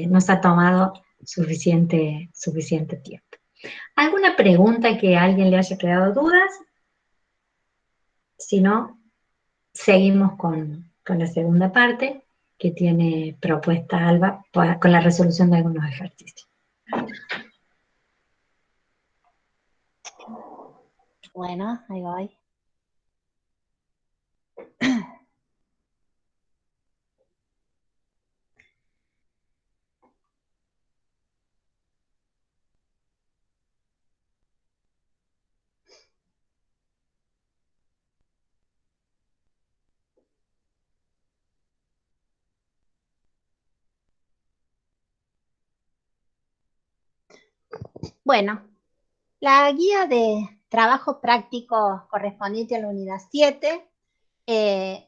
nos ha tomado suficiente tiempo. ¿Alguna pregunta que a alguien le haya quedado dudas? Si no, seguimos con la segunda parte que tiene propuesta Alba con la resolución de algunos ejercicios. Bueno, ahí voy. Bueno, la guía de trabajo práctico correspondiente a la unidad 7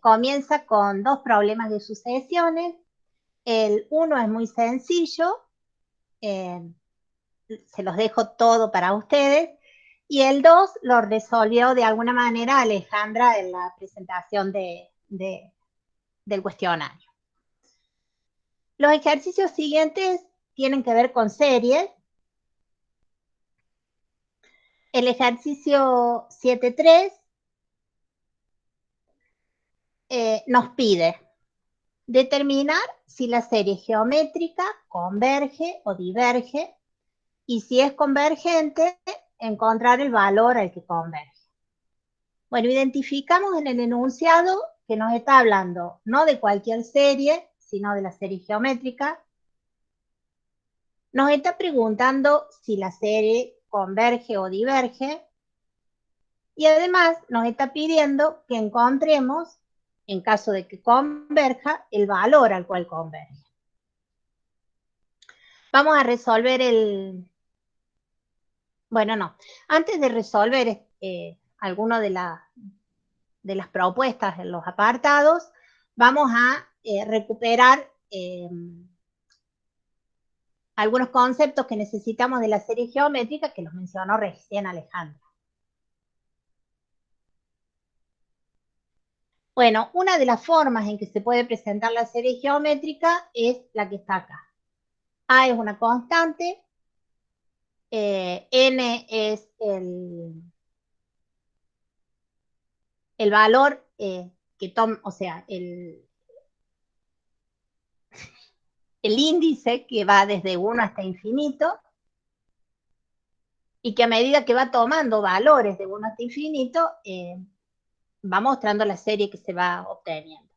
comienza con dos problemas de sucesiones. El uno es muy sencillo, eh, se los dejo todo para ustedes, y el 2 lo resolvió de alguna manera Alejandra en la presentación del cuestionario. Los ejercicios siguientes tienen que ver con series. El ejercicio 7.3 nos pide determinar si la serie geométrica converge o diverge, y si es convergente, encontrar el valor al que converge. Bueno, identificamos en el enunciado que nos está hablando no de cualquier serie, sino de la serie geométrica. Nos está preguntando si la serie converge o diverge, y además nos está pidiendo que encontremos, en caso de que converja, el valor al cual converge. Vamos a resolver bueno, no. Antes de resolver alguno de las propuestas en los apartados, vamos a recuperar algunos conceptos que necesitamos de la serie geométrica que los mencionó recién Alejandra. Bueno, una de las formas en que se puede presentar la serie geométrica es la que está acá. A es una constante, n es el valor que toma, o sea, el índice que va desde 1 hasta infinito, y que a medida que va tomando valores de 1 hasta infinito, va mostrando la serie que se va obteniendo.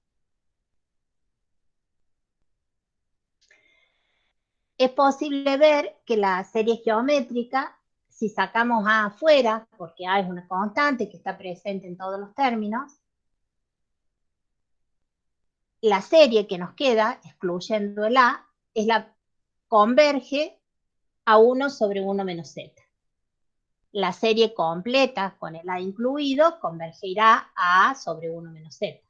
Es posible ver que la serie geométrica, si sacamos A afuera, porque A es una constante que está presente en todos los términos, la serie que nos queda, excluyendo el A, es la converge a 1 sobre 1 menos z. La serie completa, con el A incluido, convergirá a A sobre 1 menos z.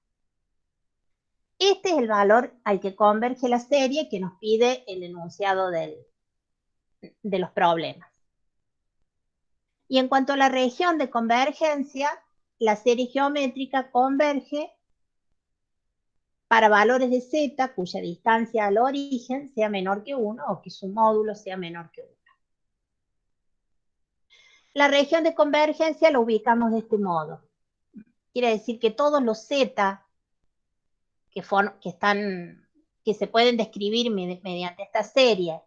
Este es el valor al que converge la serie que nos pide el enunciado de los problemas. Y en cuanto a la región de convergencia, la serie geométrica converge para valores de z cuya distancia al origen sea menor que 1 o que su módulo sea menor que 1. La región de convergencia la ubicamos de este modo. Quiere decir que todos los z que se pueden describir mediante esta serie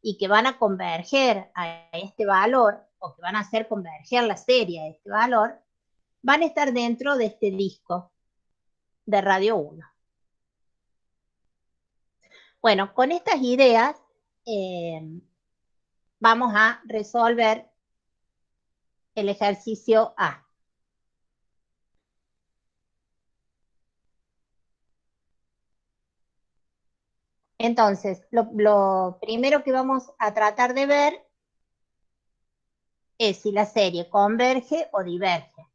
y que van a converger a este valor, o que van a hacer converger la serie a este valor, van a estar dentro de este disco de radio 1. Bueno, con estas ideas vamos a resolver el ejercicio A. Entonces, lo primero que vamos a tratar de ver es si la serie converge o diverge.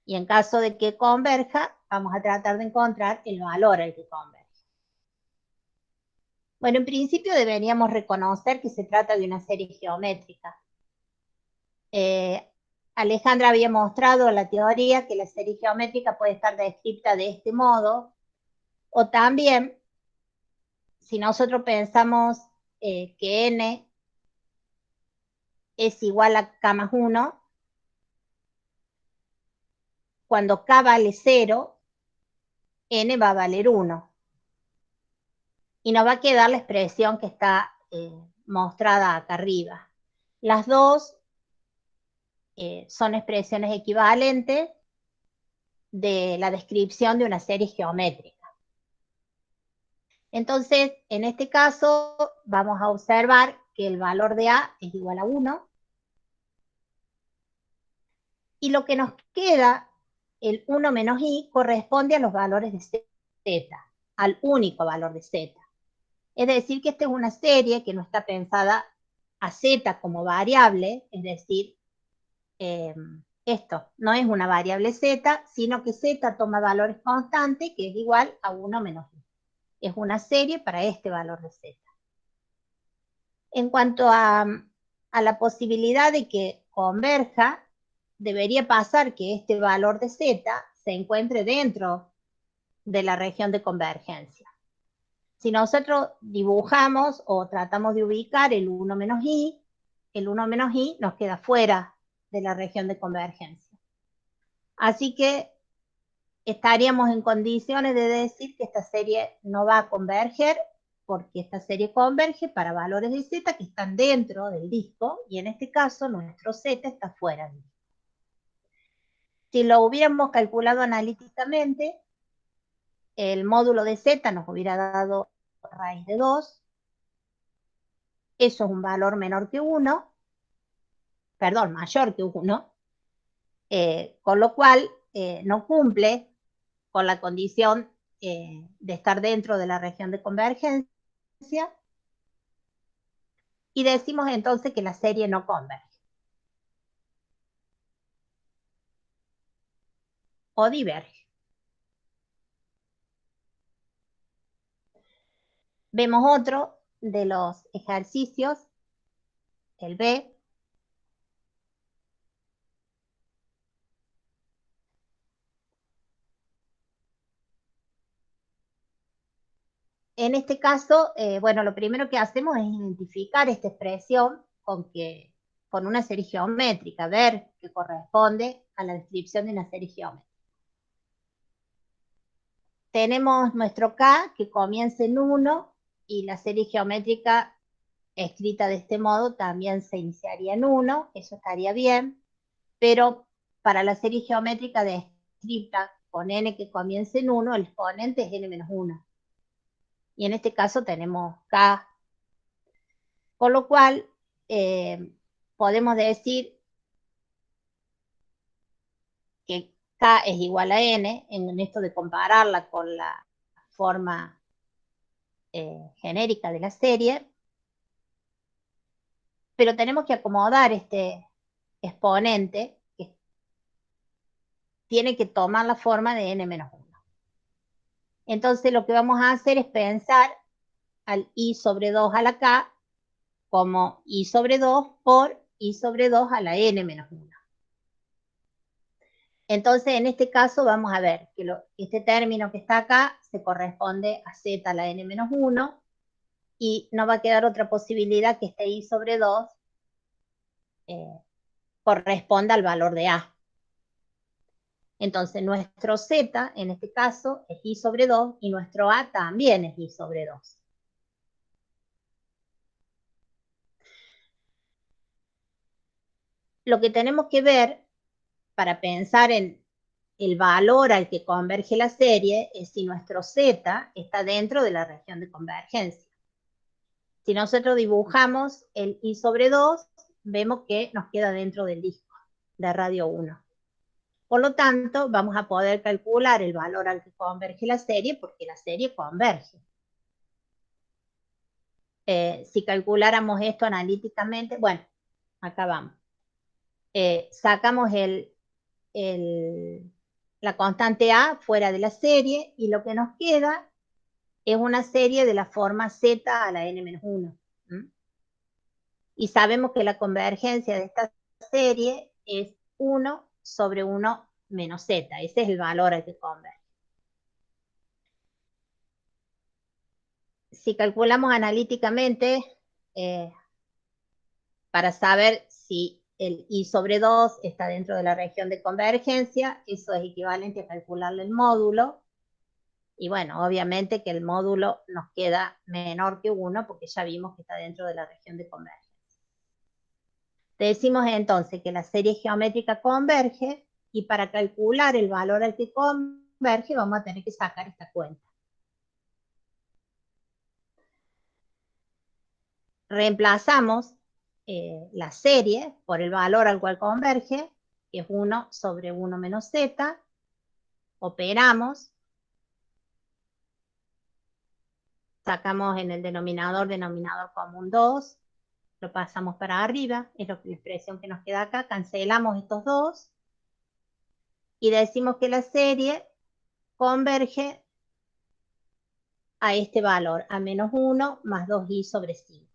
Y en caso de que converja, vamos a tratar de encontrar el valor al que converge. Bueno, en principio deberíamos reconocer que se trata de una serie geométrica. Alejandra había mostrado en la teoría que la serie geométrica puede estar descrita de este modo, o también, si nosotros pensamos que n es igual a k más 1, cuando k vale 0, n va a valer 1. Y nos va a quedar la expresión que está mostrada acá arriba. Las dos son expresiones equivalentes de la descripción de una serie geométrica. Entonces, en este caso, vamos a observar que el valor de A es igual a 1. Y lo que nos queda, el 1 menos I, corresponde a los valores de Z, al único valor de Z. Es decir, que esta es una serie que no está pensada a Z como variable, es decir, esto no es una variable Z, sino que Z toma valores constantes, que es igual a 1 menos I. Es una serie para este valor de Z. En cuanto a la posibilidad de que converja, debería pasar que este valor de Z se encuentre dentro de la región de convergencia. Si nosotros dibujamos o tratamos de ubicar el 1 menos I, el 1 menos I nos queda fuera de la región de convergencia. Así que estaríamos en condiciones de decir que esta serie no va a converger, porque esta serie converge para valores de Z que están dentro del disco, y en este caso nuestro Z está fuera del disco. Si lo hubiéramos calculado analíticamente, el módulo de Z nos hubiera dado raíz de 2. Eso es un valor menor que 1, perdón, mayor que 1, con lo cual no cumple con la condición de estar dentro de la región de convergencia, y decimos entonces que la serie no converge. O diverge. Vemos otro de los ejercicios, el B. en este caso, bueno, lo primero que hacemos es identificar esta expresión con una serie geométrica, ver que corresponde a la descripción de una serie geométrica. Tenemos nuestro K que comienza en 1 y la serie geométrica escrita de este modo también se iniciaría en 1, eso estaría bien, pero para la serie geométrica descrita con n que comienza en 1, el exponente es n-1. Y en este caso tenemos K, con lo cual podemos decir que K es igual a n, en esto de compararla con la forma genérica de la serie, pero tenemos que acomodar este exponente que tiene que tomar la forma de n-1. Entonces lo que vamos a hacer es pensar al i sobre 2 a la k como i sobre 2 por i sobre 2 a la n-1. Entonces, en este caso vamos a ver que este término que está acá se corresponde a z a la n-1 y no va a quedar otra posibilidad que este i sobre 2 corresponda al valor de a. Entonces, nuestro z, en este caso, es i sobre 2 y nuestro a también es i sobre 2. Lo que tenemos que ver para pensar en el valor al que converge la serie es si nuestro z está dentro de la región de convergencia. Si nosotros dibujamos el i sobre 2, vemos que nos queda dentro del disco de radio 1. Por lo tanto, vamos a poder calcular el valor al que converge la serie porque la serie converge. Si calculáramos esto analíticamente, bueno, acá vamos. Sacamos la constante a fuera de la serie y lo que nos queda es una serie de la forma z a la n-1. Y sabemos que la convergencia de esta serie es 1 sobre 1 menos z. Ese es el valor al que converge. Si calculamos analíticamente, para saber si el i sobre 2 está dentro de la región de convergencia, eso es equivalente a calcularle el módulo. Y bueno, obviamente que el módulo nos queda menor que 1 porque ya vimos que está dentro de la región de convergencia. Decimos entonces que la serie geométrica converge y para calcular el valor al que converge vamos a tener que sacar esta cuenta. Reemplazamos la serie por el valor al cual converge, que es 1 sobre 1 menos z, operamos, sacamos en el denominador común 2, lo pasamos para arriba, es la expresión que nos queda acá, cancelamos estos dos y decimos que la serie converge a este valor, a menos 1 más 2i sobre 5.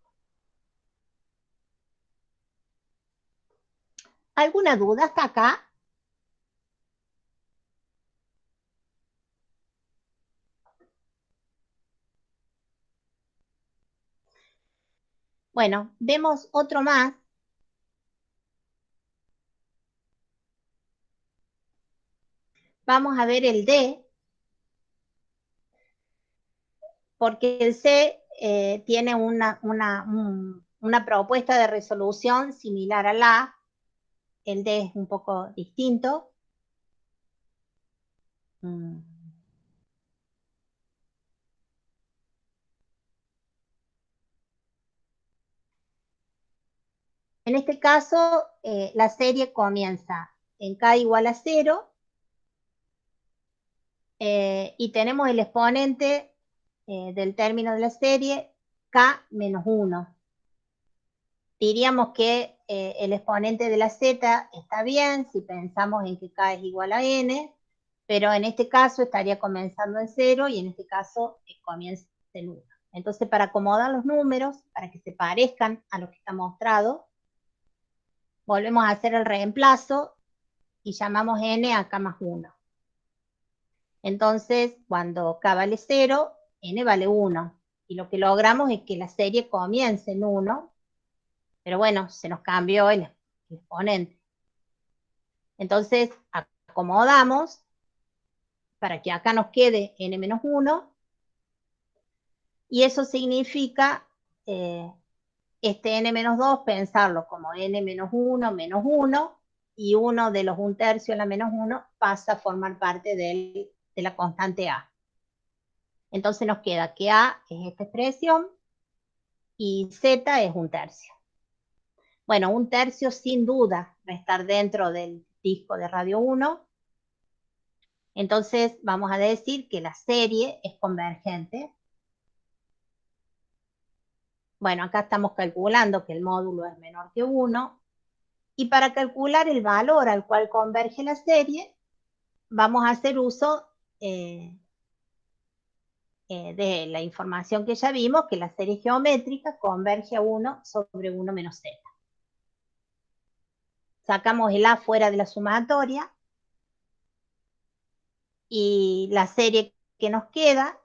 ¿Alguna duda hasta acá? Bueno, vemos otro más. Vamos a ver el D, porque el C tiene una propuesta de resolución similar a la A. El D es un poco distinto. En este caso, la serie comienza en K igual a 0 y tenemos el exponente del término de la serie K menos 1. Diríamos que el exponente de la z está bien si pensamos en que k es igual a n, pero en este caso estaría comenzando en 0 y en este caso comienza en 1. Entonces, para acomodar los números, para que se parezcan a lo que está mostrado, volvemos a hacer el reemplazo y llamamos n a k más 1. Entonces, cuando k vale 0, n vale 1, y lo que logramos es que la serie comience en 1, pero bueno, se nos cambió el exponente. Entonces, acomodamos para que acá nos quede n menos 1, y eso significa este n menos 2, pensarlo como n menos 1, y uno de los 1/3 en la menos 1 pasa a formar parte de la constante a. Entonces nos queda que a es esta expresión y z es 1/3. Bueno, 1/3 sin duda va a estar dentro del disco de radio 1. Entonces vamos a decir que la serie es convergente. Bueno, acá estamos calculando que el módulo es menor que 1. Y para calcular el valor al cual converge la serie, vamos a hacer uso de la información que ya vimos, que la serie geométrica converge a 1 sobre 1 menos z. Sacamos el a fuera de la sumatoria y la serie que nos queda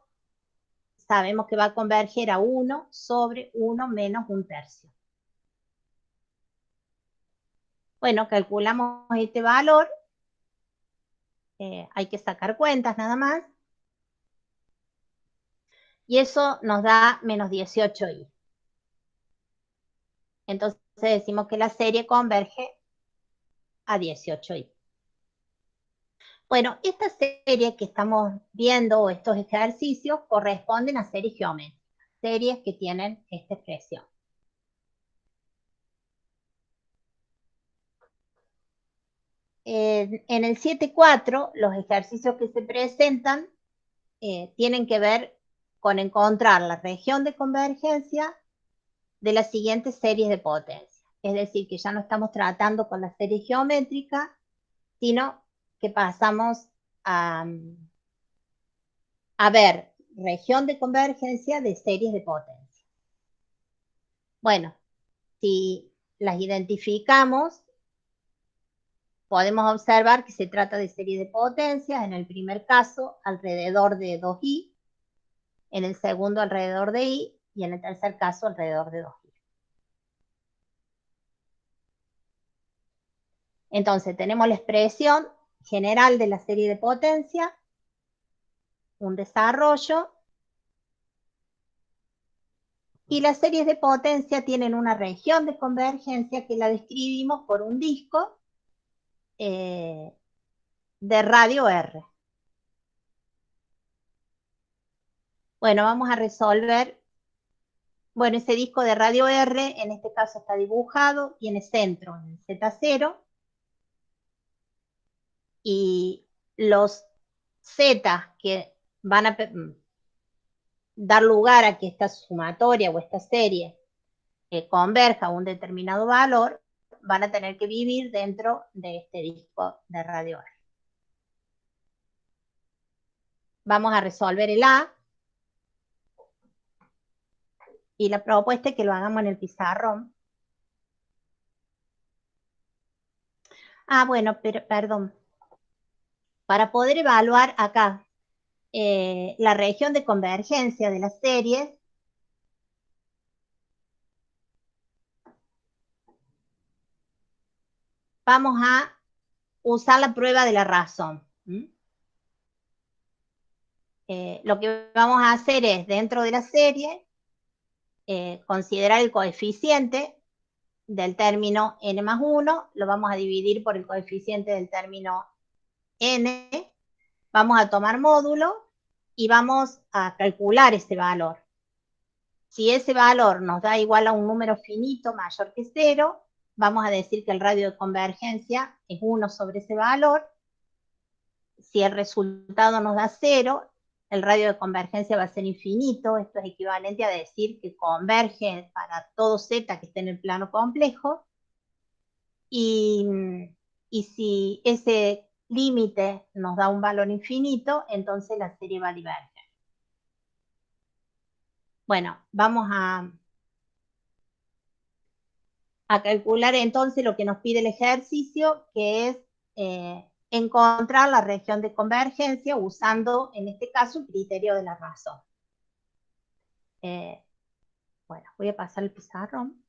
sabemos que va a converger a 1 sobre 1 menos 1/3. Bueno, calculamos este valor. Hay que sacar cuentas nada más. Y eso nos da menos 18i. Entonces decimos que la serie converge a 18i. Bueno, esta serie que estamos viendo, estos ejercicios, corresponden a series geométricas, series que tienen esta expresión. En el 7.4, los ejercicios que se presentan tienen que ver con encontrar la región de convergencia de las siguientes series de potencia. Es decir, que ya no estamos tratando con la serie geométrica, sino que pasamos a ver región de convergencia de series de potencia. Bueno, si las identificamos, podemos observar que se trata de series de potencias, en el primer caso alrededor de 2i, en el segundo alrededor de i, y en el tercer caso alrededor de 2i. Entonces tenemos la expresión general de la serie de potencia, un desarrollo, y las series de potencia tienen una región de convergencia que la describimos por un disco de radio R. Bueno, vamos a resolver. Bueno, ese disco de radio R, en este caso está dibujado, tiene centro en el Z0, y los Z que van a dar lugar a que esta sumatoria o esta serie converja a un determinado valor, van a tener que vivir dentro de este disco de radio R. Vamos a resolver el A, y la propuesta es que lo hagamos en el pizarrón. Bueno, pero perdón. Para poder evaluar acá la región de convergencia de las series, vamos a usar la prueba de la razón. Lo que vamos a hacer es, dentro de la serie, considerar el coeficiente del término n más 1, lo vamos a dividir por el coeficiente del término n, vamos a tomar módulo y vamos a calcular ese valor. Si ese valor nos da igual a un número finito mayor que 0, vamos a decir que el radio de convergencia es 1 sobre ese valor. Si el resultado nos da 0, el radio de convergencia va a ser infinito. Esto es equivalente a decir que converge para todo z que esté en el plano complejo. Y si ese límite nos da un valor infinito, entonces la serie va a diverger. Bueno, vamos a calcular entonces lo que nos pide el ejercicio, que es encontrar la región de convergencia usando, en este caso, el criterio de la razón. Bueno, voy a pasar el pizarrón.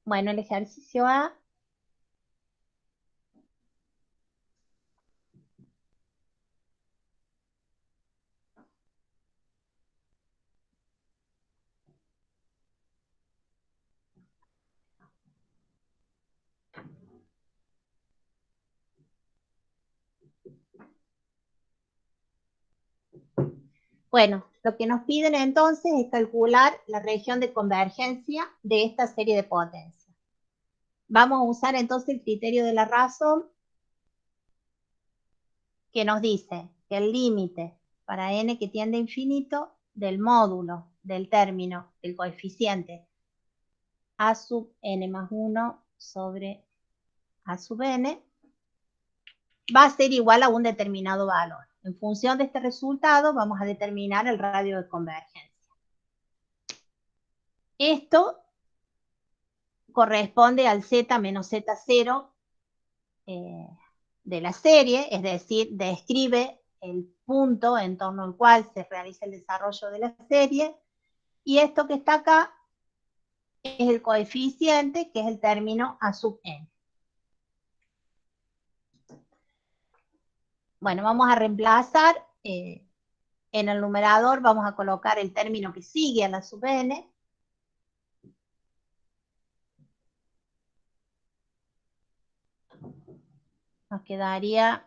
Bueno, el ejercicio A. Bueno, lo que nos piden entonces es calcular la región de convergencia de esta serie de potencias. Vamos a usar entonces el criterio de la razón, que nos dice que el límite para n que tiende a infinito del módulo del término del coeficiente a sub n más 1 sobre a sub n va a ser igual a un determinado valor. En función de este resultado vamos a determinar el radio de convergencia. Esto corresponde al z menos z0 de la serie, es decir, describe el punto en torno al cual se realiza el desarrollo de la serie, y esto que está acá es el coeficiente, que es el término a sub n. Bueno, vamos a reemplazar, en el numerador vamos a colocar el término que sigue a la sub n. Nos quedaría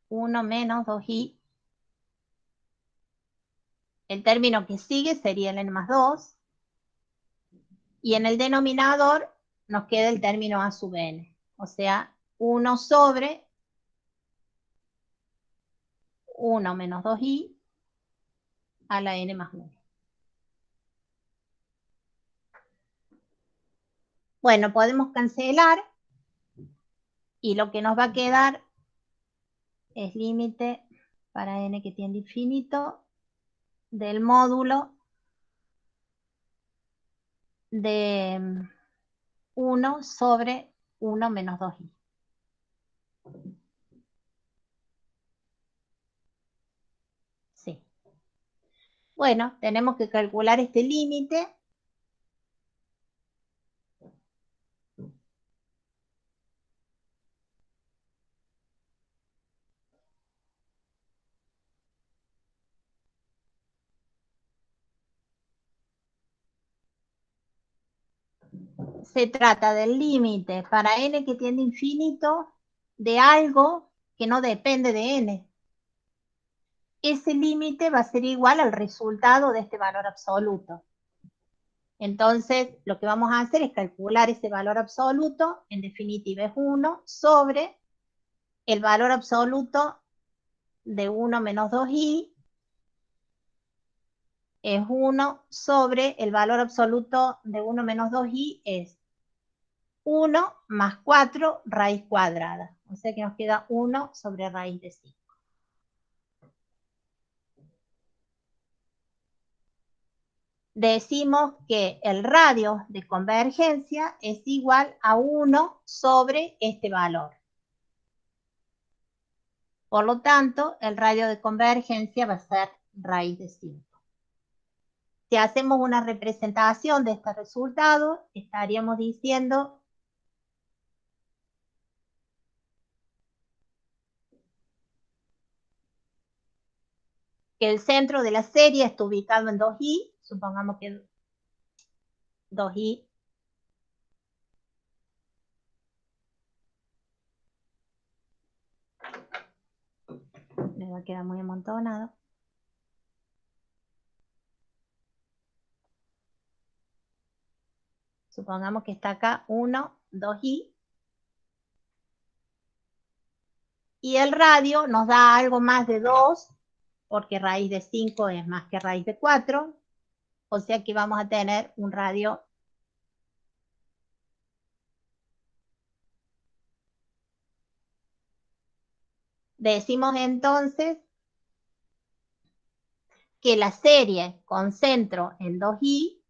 1 menos 2i. El término que sigue sería el n más 2. Y en el denominador nos queda el término a sub n. O sea, 1 sobre 1 menos 2i a la n más 1. Bueno, podemos cancelar y lo que nos va a quedar es límite para n que tiende a infinito del módulo de 1 sobre 1 menos 2i. Sí. Bueno, tenemos que calcular este límite. Se trata del límite para n que tiende a infinito de algo que no depende de n. Ese límite va a ser igual al resultado de este valor absoluto. Entonces, lo que vamos a hacer es calcular ese valor absoluto, en definitiva es 1, sobre el valor absoluto de 1 menos 2i, es 1 sobre el valor absoluto de 1 menos 2i, es 1 más 4 raíz cuadrada. O sea que nos queda 1 sobre raíz de 5. Decimos que el radio de convergencia es igual a 1 sobre este valor. Por lo tanto, el radio de convergencia va a ser raíz de 5. Si hacemos una representación de este resultado, estaríamos diciendo que el centro de la serie está ubicado en 2i, supongamos que 2i me va a quedar muy amontonado. Supongamos que está acá 1, 2i. Y el radio nos da algo más de 2, porque raíz de 5 es más que raíz de 4. O sea que vamos a tener un radio Decimos entonces que la serie con centro en 2i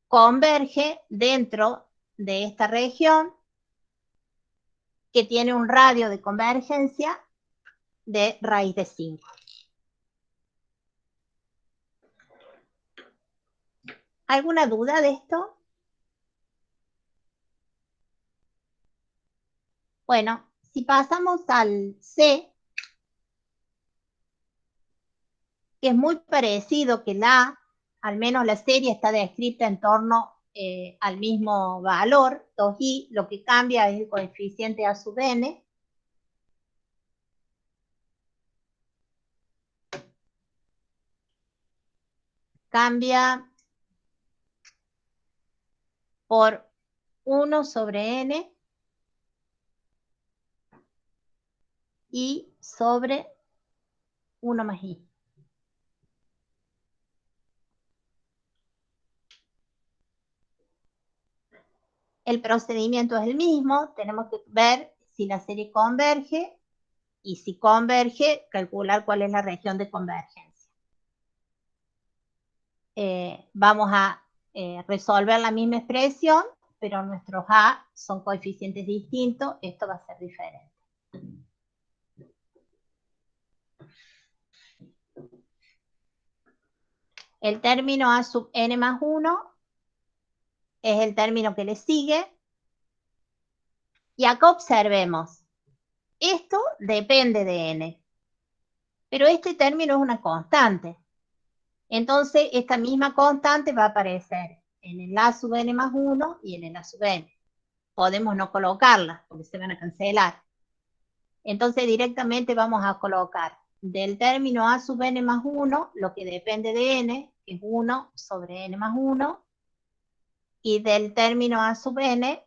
converge dentro de esta región que tiene un radio de convergencia de raíz de 5. ¿Alguna duda de esto? Bueno, si pasamos al C, que es muy parecido que la A, al menos la serie está descrita en torno al mismo valor, 2i, lo que cambia es el coeficiente A sub n. Cambia por 1 sobre n y sobre 1 más i. El procedimiento es el mismo, tenemos que ver si la serie converge y si converge, calcular cuál es la región de convergencia. Vamos a resolver la misma expresión, pero nuestros A son coeficientes distintos, esto va a ser diferente. El término A sub n más 1 es el término que le sigue. Y acá observemos, esto depende de n, pero este término es una constante. Entonces, esta misma constante va a aparecer en el A sub n más 1 y en el A sub n. Podemos no colocarla, porque se van a cancelar. Entonces, directamente vamos a colocar del término A sub n más 1, lo que depende de n, que es 1 sobre n más 1, y del término A sub n,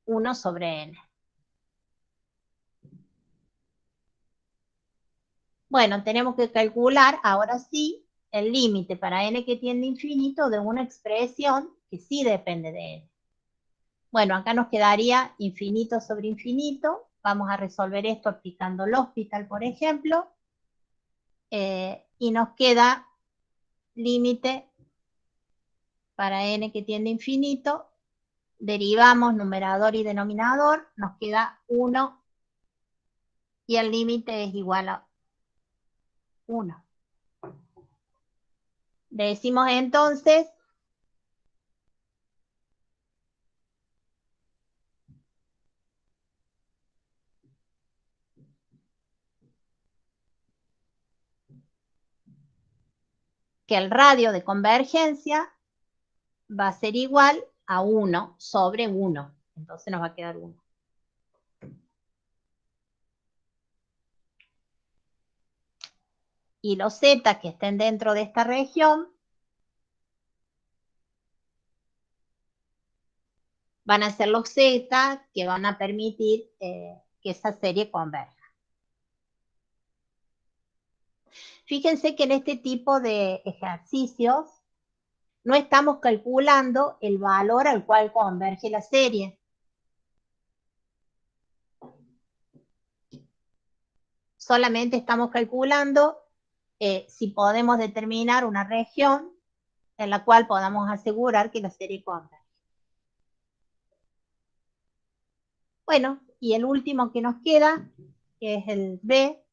1 sobre n. Bueno, tenemos que calcular, ahora sí, el límite para n que tiende a infinito de una expresión que sí depende de n. Bueno, acá nos quedaría infinito sobre infinito. Vamos a resolver esto aplicando L'Hospital, por ejemplo. Y nos queda límite para n que tiende a infinito. Derivamos numerador y denominador. Nos queda 1 y el límite es igual a 1. Decimos entonces que el radio de convergencia va a ser igual a 1 sobre 1. Entonces nos va a quedar 1. Y los z que estén dentro de esta región van a ser los z que van a permitir que esa serie converja. Fíjense que en este tipo de ejercicios no estamos calculando el valor al cual converge la serie. Solamente estamos calculando si podemos determinar una región en la cual podamos asegurar que la serie converge. Bueno, y el último que nos queda, que es el B.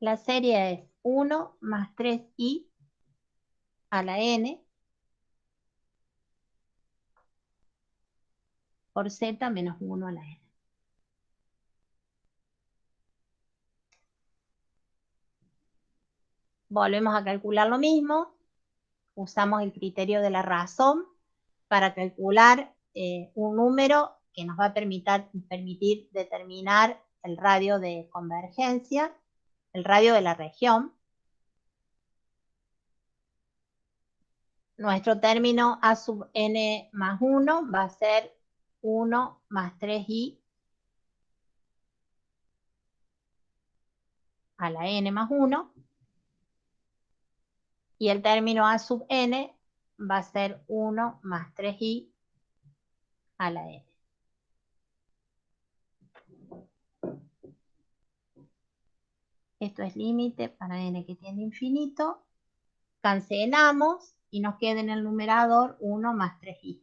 La serie es 1 más 3i a la n por z menos 1 a la n. Volvemos a calcular lo mismo. Usamos el criterio de la razón para calcular un número que nos va a permitir determinar el radio de convergencia, el radio de la región. nuestro término a sub n más 1 va a ser 1 más 3i a la n más 1. Y el término a sub n va a ser 1 más 3i a la n. Esto es límite para n que tiende a infinito. Cancelamos y nos queda en el numerador 1 más 3i.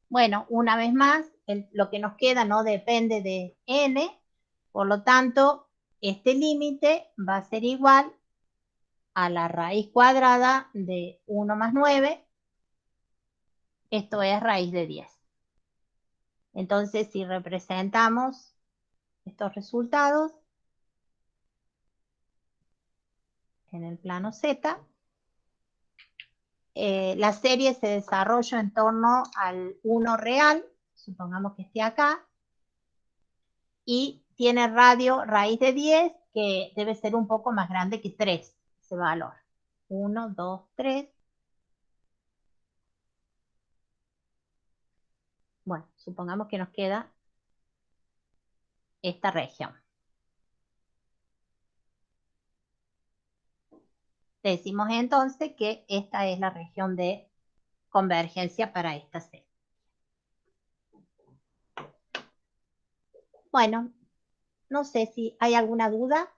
Bueno, una vez más, lo que nos queda no depende de n, por lo tanto, este límite va a ser igual a la raíz cuadrada de 1 más 9, esto es raíz de 10. Entonces, si representamos estos resultados en el plano Z, la serie se desarrolla en torno al 1 real, supongamos que esté acá, y tiene radio raíz de 10, que debe ser un poco más grande que 3, ese valor. 1, 2, 3. Bueno, supongamos que nos queda esta región. Decimos entonces que esta es la región de convergencia para esta serie. Bueno, no sé si hay alguna duda.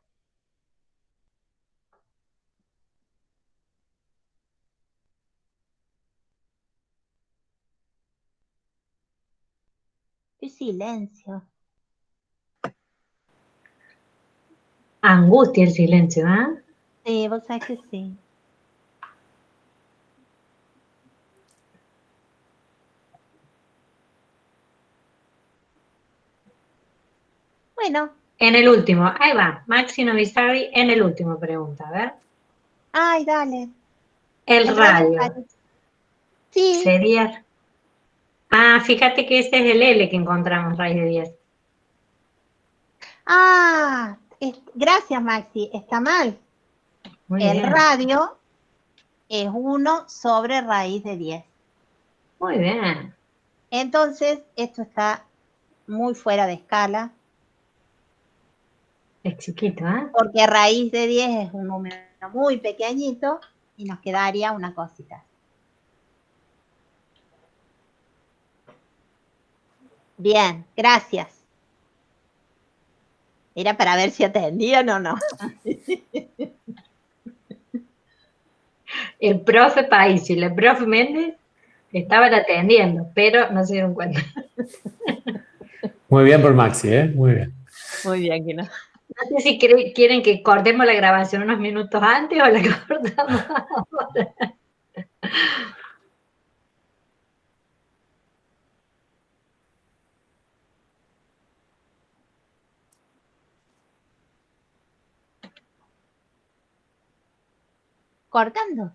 ¡Qué silencio! Angustia el silencio, ¿ah? Sí, vos sabés que sí. Bueno. En el último, ahí va, Maxi Novisari en el último pregunta, a ver. Ay, dale. El radio. Sí. Sería... Ah, fíjate que ese es el L que encontramos, raíz de 10. Ah, gracias, Maxi. Está mal. Muy el bien. radio es 1 sobre raíz de 10. Muy bien. Entonces, esto está muy fuera de escala. Es chiquito, ¿eh? Porque raíz de 10 es un número muy pequeñito y nos quedaría una cosita. Bien, gracias. Era para ver si atendían o no. El profe País y el profe Méndez estaban atendiendo, pero no se dieron cuenta. Muy bien por Maxi, ¿eh? Muy bien. Muy bien, que no. No sé si quieren que cortemos la grabación unos minutos antes o la cortamos ahora. ¿Cortando?